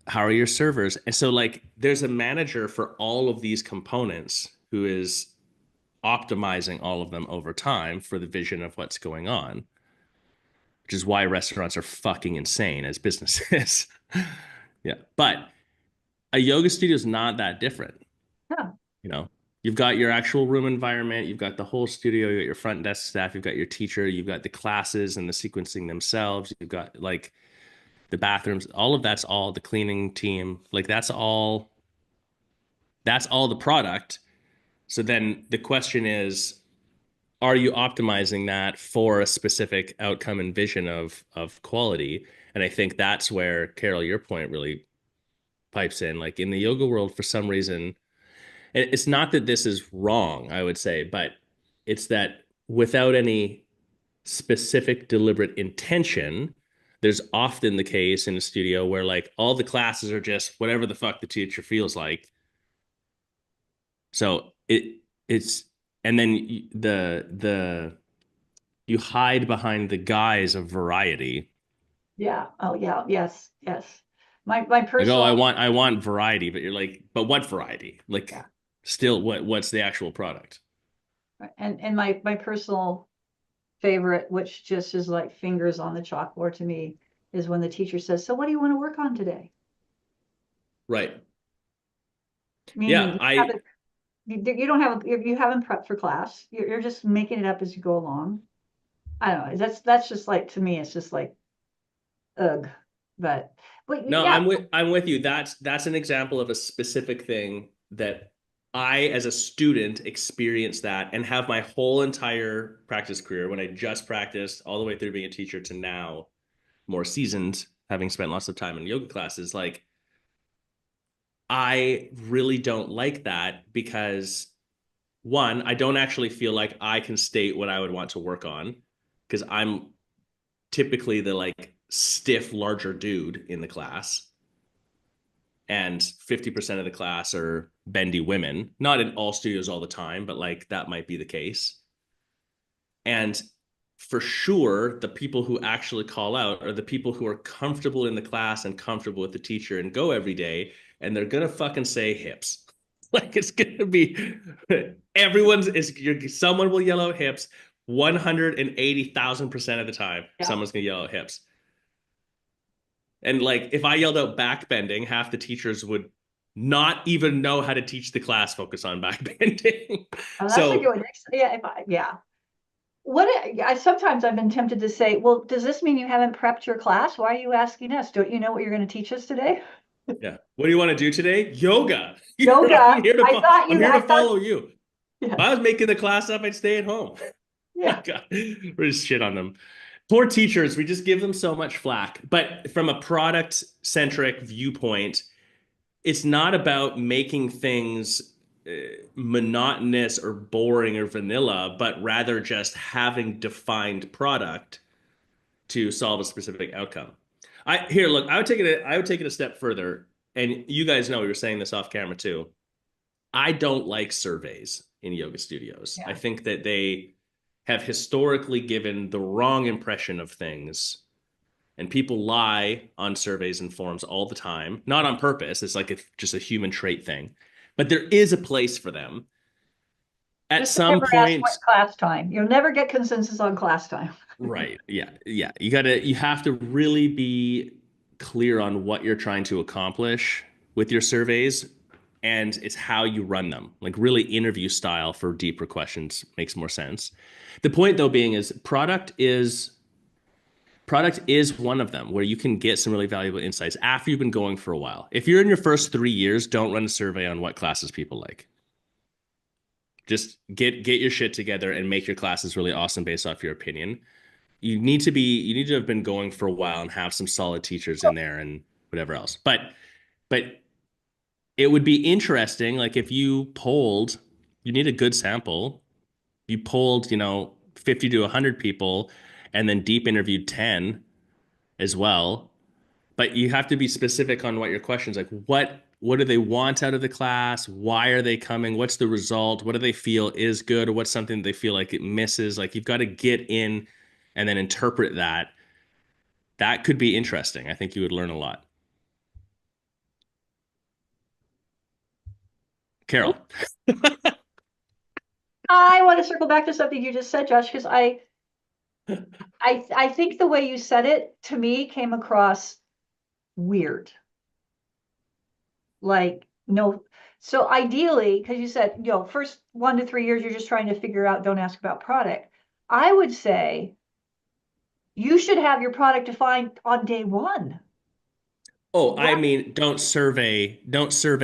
How are your servers? And so, like, there's a manager for all of these components who is optimizing all of them over time for the vision of what's going on, which is why restaurants are fucking insane as businesses. Yeah. But a yoga studio is not that different. Yeah. You know, you've got your actual room environment, you've got the whole studio, you got your front desk staff, you've got your teacher, you've got the classes and the sequencing themselves, you've got like the bathrooms, all of that's all the cleaning team. Like that's all the product. So then the question is, are you optimizing that for a specific outcome and vision of quality? And I think that's where, Carol, your point really pipes in. Like in the yoga world, for some reason, it's not that this is wrong, I would say, but it's that without any specific deliberate intention, there's often the case in a studio where like all the classes are just whatever the fuck the teacher feels like. So it's and then the you hide behind the guise of variety. Yeah. Oh, yeah. Yes. Yes. My Like, oh, I personal, want I want variety, but you're like, but what variety? Like, yeah. still, what's the actual product? And my personal favorite, which just is like fingers on the chalkboard to me, is when the teacher says, "So what do you want to work on today?" Right. Meaning Yeah, you I haven't, you don't have, you haven't prepped for class. You're just making it up as you go along. I don't know. That's just like, to me, it's just like, ugh. But no, yeah, I'm with you. That's an example of a specific thing that I, as a student, experienced that and have my whole entire practice career when I just practiced all the way through being a teacher to now, more seasoned, having spent lots of time in yoga classes. Like, I really don't like that because one, I don't actually feel like I can state what I would want to work on because I'm typically the like stiff, larger dude in the class. And 50% of the class are bendy women. Not in all studios all the time, but like that might be the case. And for sure, the people who actually call out are the people who are comfortable in the class and comfortable with the teacher and go every day. And they're going to fucking say hips. Like it's going to be someone will yell out hips 180,000% of the time. yeah. Someone's going to yell out hips. And like if I yelled out backbending, half the teachers would not even know how to teach the class focus on backbending. Oh, that's a good So one. Yeah, yeah. Sometimes I've been tempted to say, well, does this mean you haven't prepped your class? Why are you asking us? Don't you know what you're going to teach us today? Yeah. What do you want to do today? Yoga. Yoga. I'm here to follow you. If Yeah, I was making the class up, I'd stay at home. yeah. God, we're just shit on them. Poor teachers, we just give them so much flack. But from a product centric viewpoint, it's not about making things monotonous or boring or vanilla, but rather just having defined product to solve a specific outcome. Look, I would take it a step further, and you guys know we were saying this off camera too. I don't like surveys in yoga studios. I Yeah. think that they have historically given the wrong impression of things, and people lie on surveys and forums all the time, not on purpose. It's like just a human trait thing, but there is a place for them. At Just some never ask point, what class time. You'll never get consensus on class time. right. Yeah. Yeah. You have to really be clear on what you're trying to accomplish with your surveys, and it's how you run them. Like really interview style for deeper questions makes more sense. The point though being is product is one of them where you can get some really valuable insights after you've been going for a while. If you're in your first 3 years, don't run a survey on what classes people like. Just get your shit together and make your classes really awesome based off your opinion. You need to have been going for a while and have some solid teachers in there and whatever else. But it would be interesting, like if you polled, you need a good sample. You polled, 50 to 100 people and then deep interviewed 10 as well. But you have to be specific on what your questions like. What do they want out of the class? Why are they coming? What's the result? What do they feel is good, or what's something they feel like it misses? Like you've got to get in and then interpret that. That could be interesting. I think you would learn a lot. Carol. I want to circle back to something you just said, Josh, because I think the way you said it to me came across weird. Like, no. So ideally, because you said, first 1 to 3 years, you're just trying to figure out, don't ask about product. I would say you should have your product defined on day one. Oh, I Right. mean, don't survey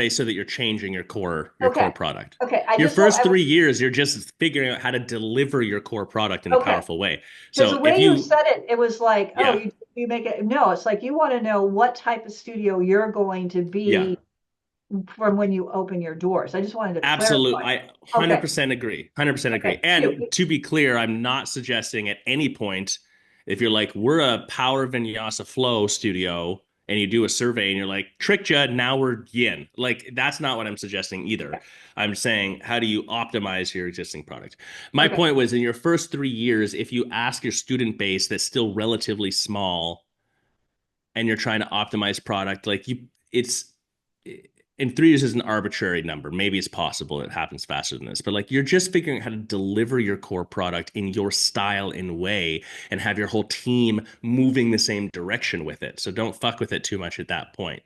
so that you're changing your core Okay. product. Okay. Your first 3 years, you're just figuring out how to deliver your core product in a Okay. powerful way. Because the So if way you you, said it, it was like, oh, yeah, you make it. No, it's like you want to know what type of studio you're going to yeah, be from when you open your doors. I just wanted to absolutely. clarify. I Okay. 100% agree. 100% agree. Okay. And to be clear, I'm not suggesting at any point if you're like, we're a power vinyasa flow studio and you do a survey and you're like, tricked you, now we're yin. Like, that's not what I'm suggesting either. I'm saying, how do you optimize your existing product? My Okay. point was in your first 3 years, if you ask your student base that's still relatively small and you're trying to optimize product, like it's in 3 years is an arbitrary number. Maybe it's possible it happens faster than this, but like you're just figuring out how to deliver your core product in your style and way and have your whole team moving the same direction with it. So don't fuck with it too much at that point.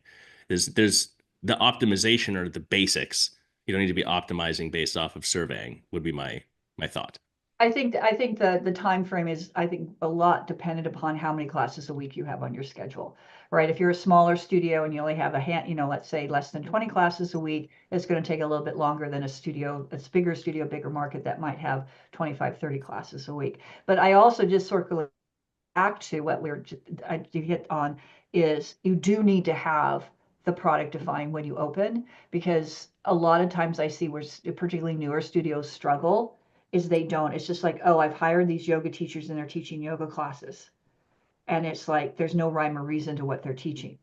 There's the optimization or the basics. You don't need to be optimizing based off of surveying would be my thought. I think the time frame is, I think, a lot dependent upon how many classes a week you have on your schedule, right? If you're a smaller studio and you only have let's say less than 20 classes a week, it's going to take a little bit longer than a bigger studio, bigger market that might have 25, 30 classes a week. But I also just circle back to what you hit on is you do need to have the product defined when you open, because a lot of times I see where particularly newer studios struggle is they don't. It's just like, oh, I've hired these yoga teachers and they're teaching yoga classes. And it's like there's no rhyme or reason to what they're teaching.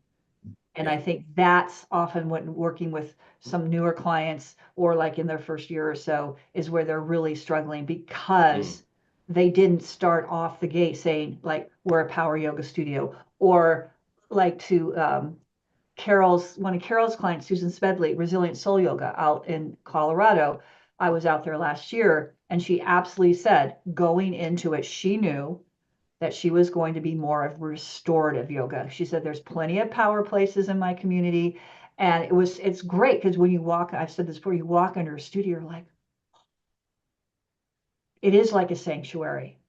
And I Yeah. think that's often what working with some newer clients or like in their first year or so is where they're really struggling Mm. because they didn't start off the gate saying like we're a power yoga studio, or like to one of Carol's clients, Susan Smedley, Resilient Soul Yoga out in Colorado. I was out there last year and she absolutely said going into it, she knew that she was going to be more of restorative yoga. She said, there's plenty of power places in my community. And it's great because when you walk, I've said this before, you walk under a studio, you're like, it is like a sanctuary.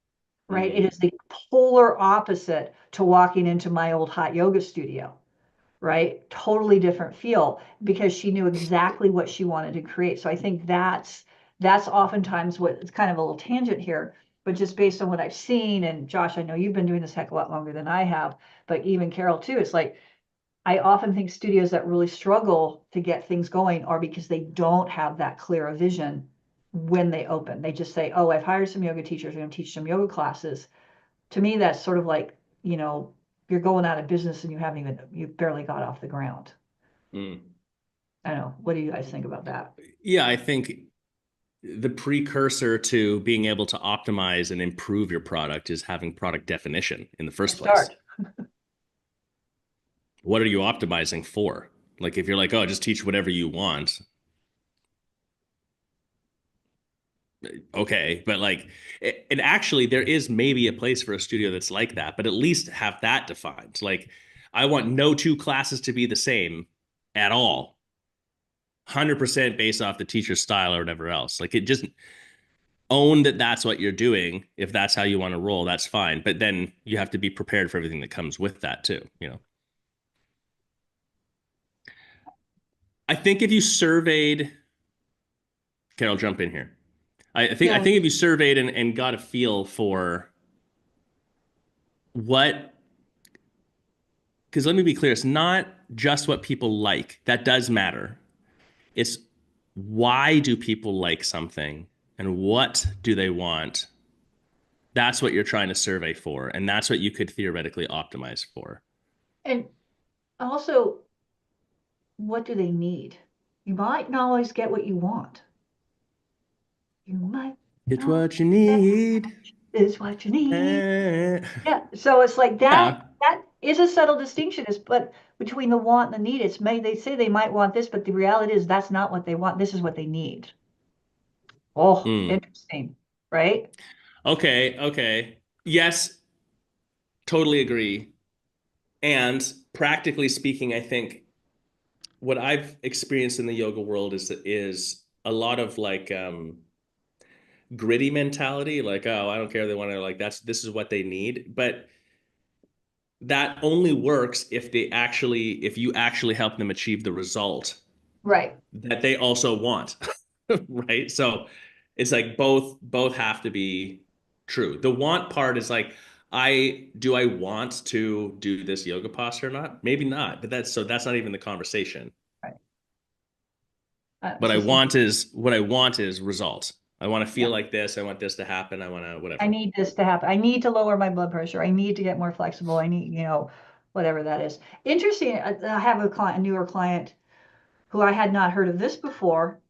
right? It is the polar opposite to walking into my old hot yoga studio, right? Totally different feel because she knew exactly what she wanted to create. So I think that's oftentimes what it's kind of a little tangent here, but just based on what I've seen, and Josh, I know you've been doing this heck a lot longer than I have, but even Carol too, it's like I often think studios that really struggle to get things going are because they don't have that clear vision when they open. They just say, oh, I've hired some yoga teachers, I'm going to teach some yoga classes. To me, that's sort of like, you're going out of business and you barely got off the ground. Mm. I don't know. What do you guys think about that? Yeah, I think the precursor to being able to optimize and improve your product is having product definition in the first place. Start. What are you optimizing for? Like if you're like, oh, just teach whatever you want. Okay, but like, and actually, there is maybe a place for a studio that's like that, but at least have that defined. Like, I want no two classes to be the same at all, 100% based off the teacher's style or whatever else. Like, it just own that that's what you're doing. If that's how you want to roll, that's fine. But then you have to be prepared for everything that comes with that too. I think if you surveyed, Carol, jump in here. I Yeah. think if you surveyed and got a feel for what, because let me be clear, it's not just what people like. That does matter. It's why do people like something and what do they want? That's what you're trying to survey for, and that's what you could theoretically optimize for. And also, what do they need? You might not always get what you want. You might It's not what you get need. is what you need. Eh. Yeah. So it's like that. Yeah. That is a subtle distinction. Is but between the want and the need, they say they might want this, but the reality is that's not what they want. This is what they need. Oh, Mm. interesting, right? Okay. Okay. Yes, totally agree. And practically speaking, I think what I've experienced in the yoga world is a lot of like gritty mentality, like, oh, I don't care, they want to, like, this is what they need. But that only works if you actually help them achieve the result Right. that they also want. Right? So it's like both have to be true. The want part is like, I want to do this yoga posture or not? Maybe not, but that's not even the conversation. Right. But It's just what I want is results. I want to feel yeah. like this. I want this to happen. I want to I whatever. need this to happen. I need to lower my blood pressure. I need to get more flexible. I need, whatever that is. Interesting. I have a newer client who I had not heard of this before.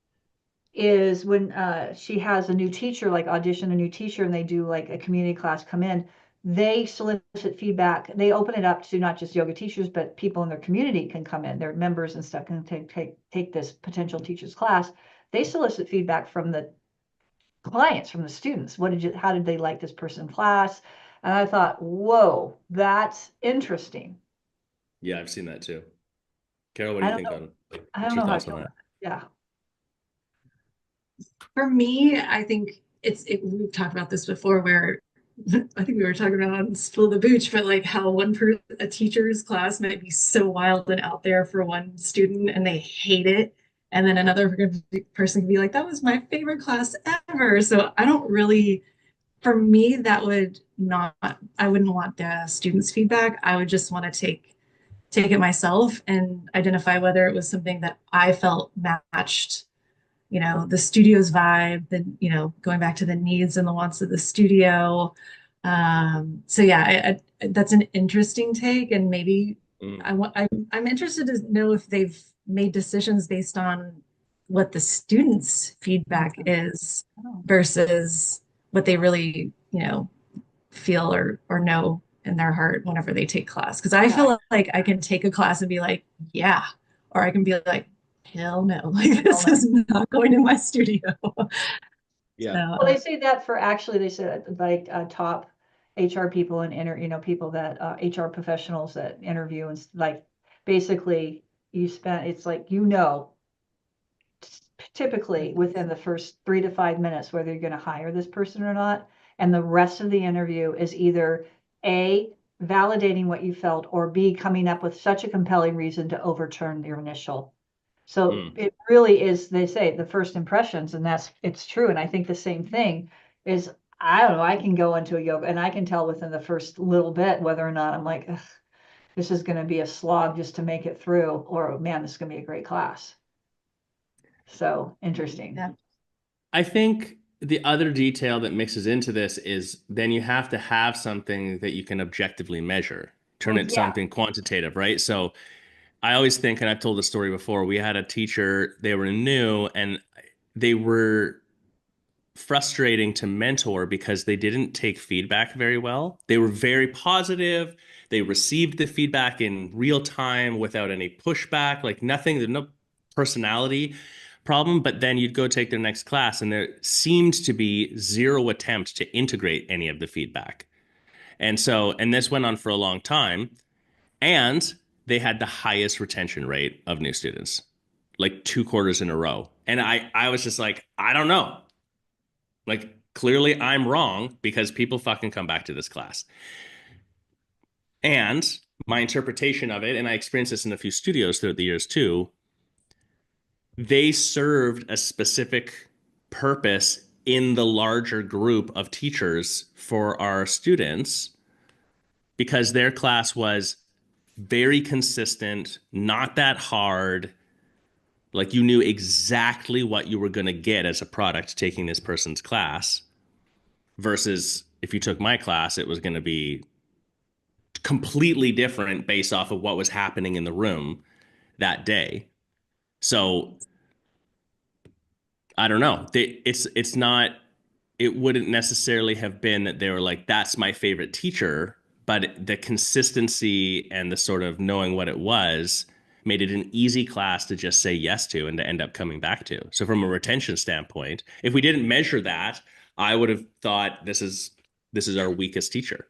Is when she has a new teacher, like audition a new teacher, and they do like a community class come in, they solicit feedback. They open it up to not just yoga teachers, but people in their community can come in. Their members and stuff can take this potential teacher's class. They solicit feedback from the clients, from the students. How did they like this person in class? And I thought, whoa, that's interesting. Yeah, I've seen that too. Carol, what do I you don't think know. on, like, I what's don't your know how I thoughts on feel about that? that. Yeah. For me, I think we've talked about this before where I think we were talking about on Spill the Booch, but like how a teacher's class might be so wild and out there for one student and they hate it. And then another person can be like, that was my favorite class ever. So I don't really, for me, that would not, I wouldn't want the students' feedback. I would just want to take it myself and identify whether it was something that I felt matched, the studio's vibe, going back to the needs and the wants of the studio. So yeah, that's an interesting take, and maybe Mm. I'm interested to know if they've made decisions based on what the students' feedback is Oh, versus what they really, feel or know in their heart whenever they take class. Because I yeah. feel like I can take a class and be like, yeah, or I can be like, hell no, like Hell this no. is not going in my studio. Yeah. So Well, they say that for actually, they said like top HR people and people that HR professionals that interview and like basically it's like, typically within the first 3 to 5 minutes whether you're going to hire this person or not. And the rest of the interview is either A, validating what you felt, or B, coming up with such a compelling reason to overturn your initial. So it really is, they say, the first impressions, and it's true. And I think the same thing is, I don't know, I can go into a yoga and I can tell within the first little bit whether or not I'm like, ugh, this is going to be a slog just to make it through, or man, this is going to be a great class. So interesting. Yeah. I think the other detail that mixes into this is then you have to have something that you can objectively measure, turn Well, it yeah. something quantitative, right? So I always think, and I've told the story before, we had a teacher, they were new and they were frustrating to mentor because they didn't take feedback very well. They were very positive. They received the feedback in real time without any pushback, like nothing, there's no personality problem. But then you'd go take their next class and there seemed to be zero attempt to integrate any of the feedback. And this went on for a long time. And they had the highest retention rate of new students, like 2 quarters in a row. And I was just like, I don't know. Like, clearly I'm wrong because people fucking come back to this class. And my interpretation of it, and I experienced this in a few studios throughout the years too, they served a specific purpose in the larger group of teachers for our students because their class was very consistent, not that hard. Like you knew exactly what you were going to get as a product taking this person's class versus if you took my class, it was going to be completely different based off of what was happening in the room that day. So I don't know. It's not. It wouldn't necessarily have been that they were like, "That's my favorite teacher," but the consistency and the sort of knowing what it was made it an easy class to just say yes to and to end up coming back to. So from a retention standpoint, if we didn't measure that, I would have thought this is our weakest teacher.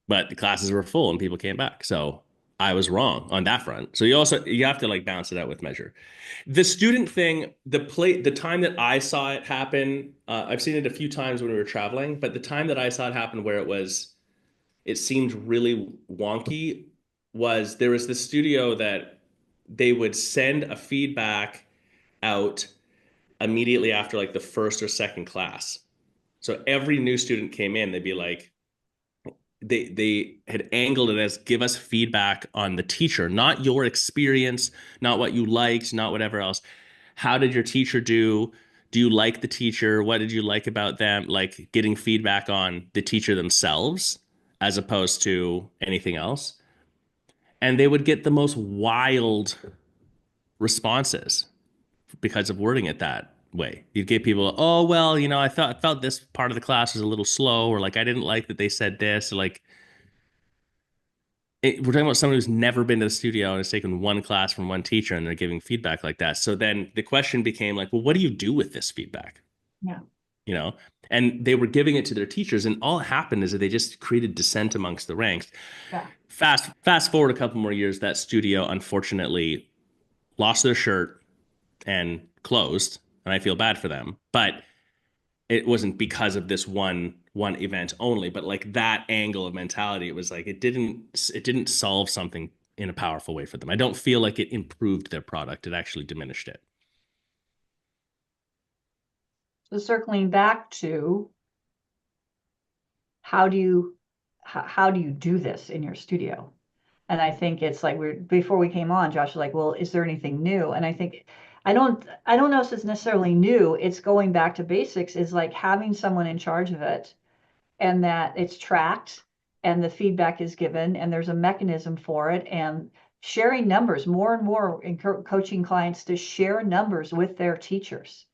But the classes were full and people came back. So I was wrong on that front. So you have to like balance it out with measure. The student thing, the time that I saw it happen, I've seen it a few times when we were traveling, but the time that I saw it happen where it seemed really wonky was there was this studio that they would send a feedback out immediately after like the first or second class. So every new student came in, they'd be like, they had angled it as give us feedback on the teacher, not your experience, not what you liked, not whatever else. How did your teacher do? Do you like the teacher? What did you like about them? Like getting feedback on the teacher themselves as opposed to anything else. And they would get the most wild responses because of wording it that way. You'd get people, oh well, I felt this part of the class was a little slow, or like I didn't like that they said this, or like we're talking about someone who's never been to the studio and has taken one class from one teacher and they're giving feedback like that. So then the question became like, well, what do you do with this feedback? Yeah. You know, and they were giving it to their teachers, and all that happened is that they just created dissent amongst the ranks. Yeah. Fast forward a couple more years, that studio unfortunately lost their shirt and closed, and I feel bad for them. But it wasn't because of this one event only, but like that angle of mentality, it was like it didn't solve something in a powerful way for them. I don't feel like it improved their product. It actually diminished it. So circling back to how do you do this in your studio? And I think it's like before we came on, Josh was like, well, is there anything new? And I think I don't know if it's necessarily new. It's going back to basics, is like having someone in charge of it and that it's tracked and the feedback is given and there's a mechanism for it, and sharing numbers more and more in coaching clients to share numbers with their teachers.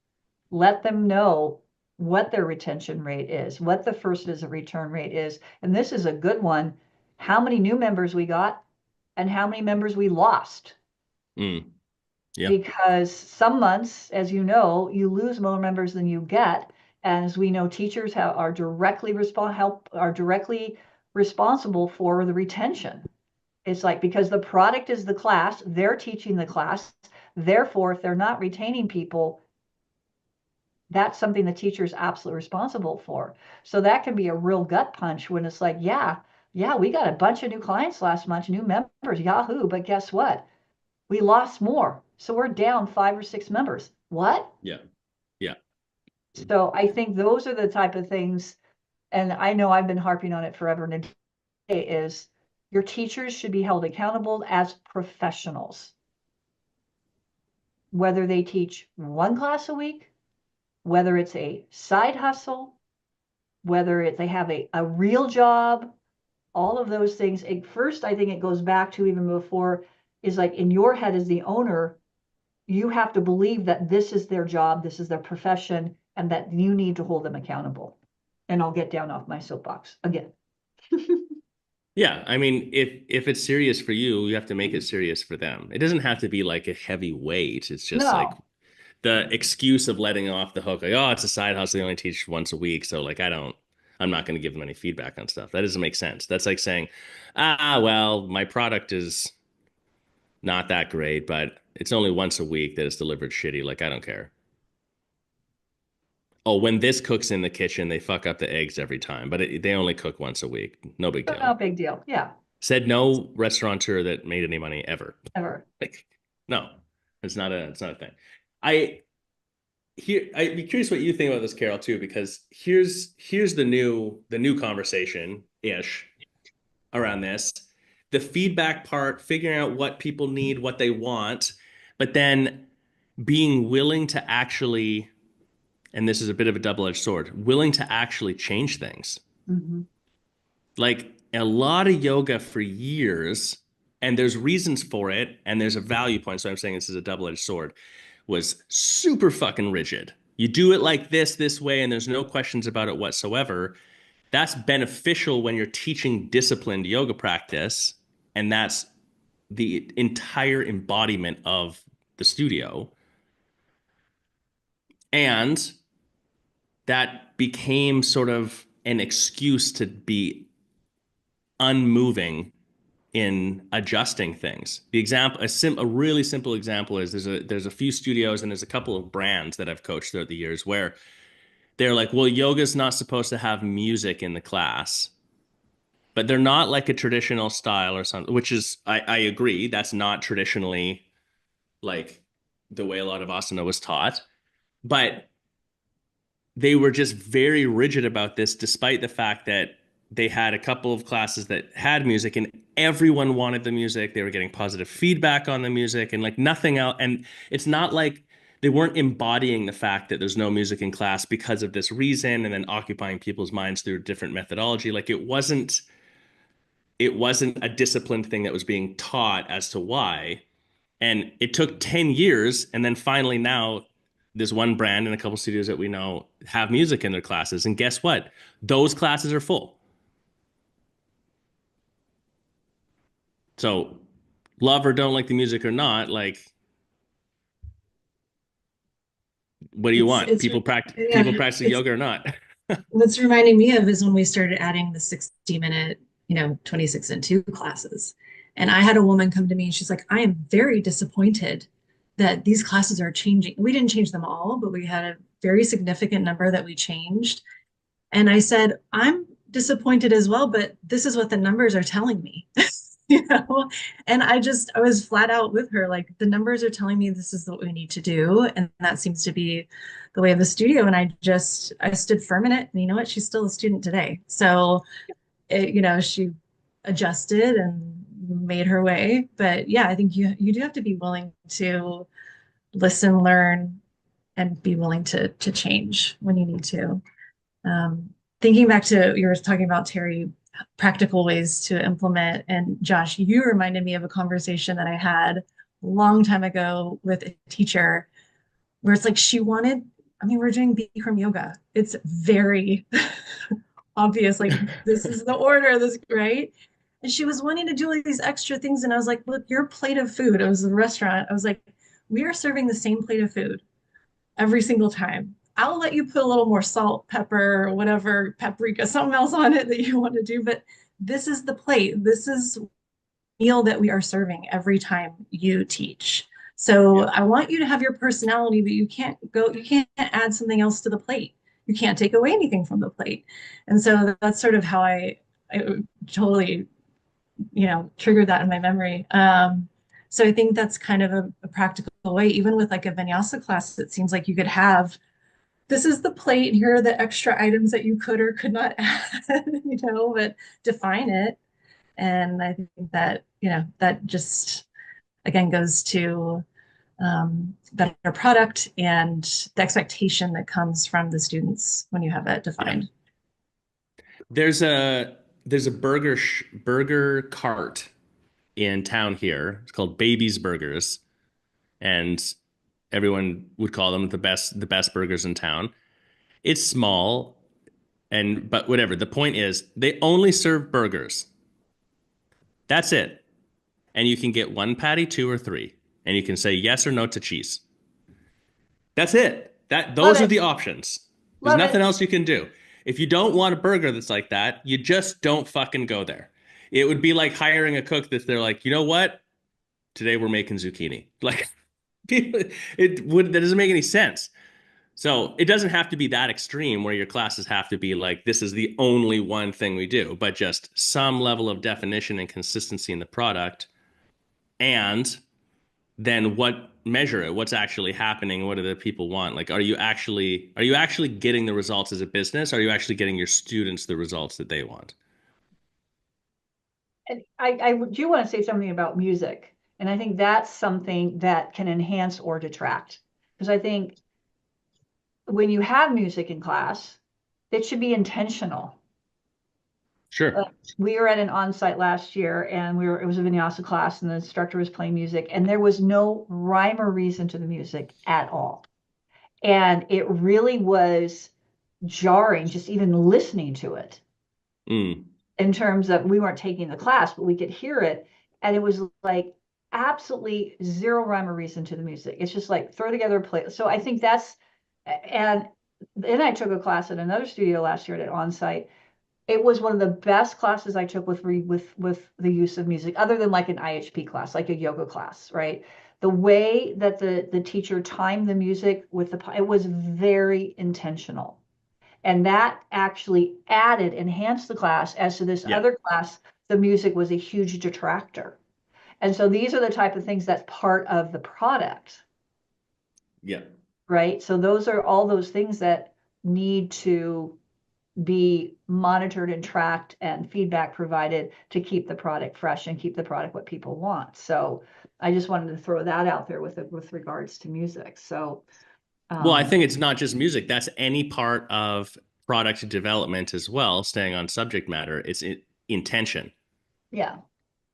Let them know what their retention rate is, what the first visit return rate is. And this is a good one. How many new members we got and how many members we lost. Yeah. Because some months, as you know, you lose more members than you get. And as we know, teachers are directly responsible for the retention. It's like, because the product is the class, they're teaching the class. Therefore, if they're not retaining people, that's something the teacher is absolutely responsible for. So that can be a real gut punch when it's like, yeah, we got a bunch of new clients last month, new members, Yahoo, but guess what? We lost more. So we're down 5 or 6 members. What? Yeah. Yeah. So I think those are the type of things, and I know I've been harping on it forever and a day, is your teachers should be held accountable as professionals. Whether they teach one class a week, whether it's a side hustle, whether they have a real job, all of those things. First, I think it goes back to even before, is like in your head as the owner, you have to believe that this is their job, this is their profession, and that you need to hold them accountable. And I'll get down off my soapbox again. Yeah, I mean, if it's serious for you, you have to make it serious for them. It doesn't have to be like a heavy weight. It's just like No, the excuse of letting off the hook, like, oh, it's a side hustle. They only teach once a week. So like, I'm not going to give them any feedback on stuff. That doesn't make sense. That's like saying, well, my product is not that great, but it's only once a week that it's delivered shitty. Like, I don't care. Oh, when this cooks in the kitchen, they fuck up the eggs every time, but they only cook once a week. No big no deal. big deal. Yeah, Said no restaurateur that made any money ever. ever. Like, no, it's not a thing. I I'd be curious what you think about this, Carol, too, because here's the new conversation ish around this. The feedback part, figuring out what people need, what they want, but then being willing to actually, and this is a bit of a double-edged sword, willing to actually change things. Mm-hmm. Like a lot of yoga for years, and there's reasons for it, and there's a value point. So I'm saying this is a double-edged sword, was super fucking rigid. You do it like this way, and there's no questions about it whatsoever. That's beneficial when you're teaching disciplined yoga practice, and that's the entire embodiment of the studio. And that became sort of an excuse to be unmoving in adjusting things. The example, a really simple example is there's a few studios and there's a couple of brands that I've coached throughout the years where they're like, well, yoga's not supposed to have music in the class, but they're not like a traditional style or something, which is, I agree, that's not traditionally like the way a lot of asana was taught, but they were just very rigid about this, despite the fact that they had a couple of classes that had music and everyone wanted the music. They were getting positive feedback on the music and like nothing else. And it's not like they weren't embodying the fact that there's no music in class because of this reason and then occupying people's minds through different methodology. Like it wasn't a disciplined thing that was being taught as to why. And it took 10 years. And then finally now there's one brand and a couple studios that we know have music in their classes. And guess what? Those classes are full. So love or don't like the music or not, like, what do you want? It's People yeah, practicing it's yoga or not? what's reminding me of is when we started adding the 60-minute, 26 and 2 classes. And I had a woman come to me and she's like, I am very disappointed that these classes are changing. We didn't change them all, but we had a very significant number that we changed. And I said, I'm disappointed as well, but this is what the numbers are telling me. you know and I was flat out with her, like, the numbers are telling me this is what we need to do, and that seems to be the way of the studio. And I stood firm in it, and you know what, she's still a student today. So she adjusted and made her way. But yeah, I think you do have to be willing to listen, learn, and be willing to change when you need to. Thinking back to, you were talking about, Terry, practical ways to implement. And Josh, you reminded me of a conversation that I had a long time ago with a teacher where it's like we're doing Bikram yoga. It's very obvious, like, this is the order, this, right? And she was wanting to do all these extra things. And I was like, look, your plate of food, it was a restaurant. I was like, we are serving the same plate of food every single time. I'll let you put a little more salt, pepper, whatever, paprika, something else on it that you want to do. But this is the plate. This is the meal that we are serving every time you teach. So Yeah. I want you to have your personality, but you can't add something else to the plate. You can't take away anything from the plate. And so that's sort of how I totally, triggered that in my memory. So I think that's kind of a practical way, even with like a vinyasa class, it seems like you could have, this is the plate, and here are the extra items that you could or could not add, but define it. And I think that, that just, again, goes to better product and the expectation that comes from the students when you have that Yeah. defined. There's a burger cart in town here. It's called Baby's Burgers, and everyone would call them the best burgers in town. It's small, and but whatever. The point is, they only serve burgers. That's it. And you can get one patty, two or three, and you can say yes or no to cheese. That's it. Love Those are it. the options. There's Love it. nothing else you can do. If you don't want a burger that's like that, you just don't fucking go there. It would be like hiring a cook that they're like, you know what? Today we're making zucchini. Like, that doesn't make any sense. So it doesn't have to be that extreme where your classes have to be like, this is the only one thing we do, but just some level of definition and consistency in the product. And then what measure it? What's actually happening? What do the people want? Like, are you actually getting the results as a business? Are you actually getting your students the results that they want? And I do want to say something about music. And I think that's something that can enhance or detract. Because I think when you have music in class, it should be intentional. Uh, Sure. we were at an on-site last year and it was a vinyasa class and the instructor was playing music and there was no rhyme or reason to the music at all. And it really was jarring just even listening to it Mm. in terms of we weren't taking the class, but we could hear it. And it was like absolutely zero rhyme or reason to the music. It's just like throw together a play. So I think and then I took a class at another studio last year at on-site. It was one of the best classes I took with the use of music, other than like an IHP class, like a yoga class, right? The way that the teacher timed the music it was very intentional. And that actually enhanced the class. As to this Yeah. other class, the music was a huge detractor. And so these are the type of things that's part of the product, Yeah. right? So those are all those things that need to be monitored and tracked and feedback provided to keep the product fresh and keep the product what people want. So I just wanted to throw that out there with regards to music. So Well, I um, think it's not just music. That's any part of product development as well, staying on subject matter. It's intention. yeah,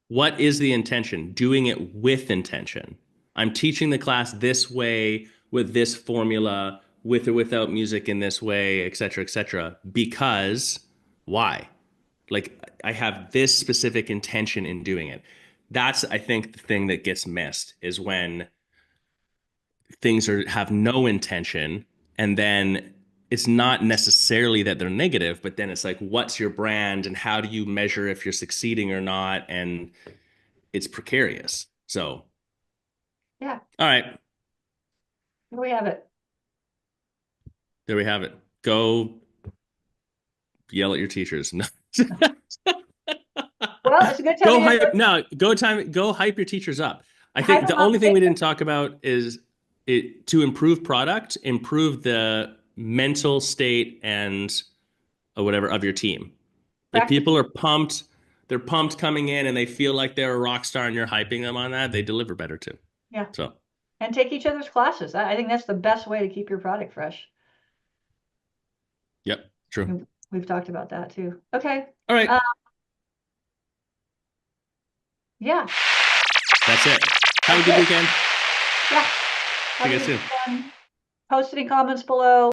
What is the intention? Doing it with intention. I'm teaching the class this way with this formula, with or without music in this way, et cetera, et cetera. Because why? Like I have this specific intention in doing it. That's, I think, the thing that gets missed is when things have no intention, and then it's not necessarily that they're negative, but then it's like, what's your brand and how do you measure if you're succeeding or not? And it's precarious. So, yeah, all right, here we have it. there we have it. Go yell at your teachers. No. Well, it's a good time Go to get hype. No, go hype your teachers up. I hype think them the up. only thing we didn't talk about is it to improve product, improve the mental state and whatever of your team. If Practice. people are pumped, they're pumped coming in and they feel like they're a rock star and you're hyping them on that, they deliver better too. Yeah. So, And take each other's classes. I think that's the best way to keep your product fresh. yep, true. We've talked about that too. Okay. All right, Uh, yeah. that's it. Have a That's good it. weekend. Yeah. See Have you a guys good soon. weekend. Post any comments below.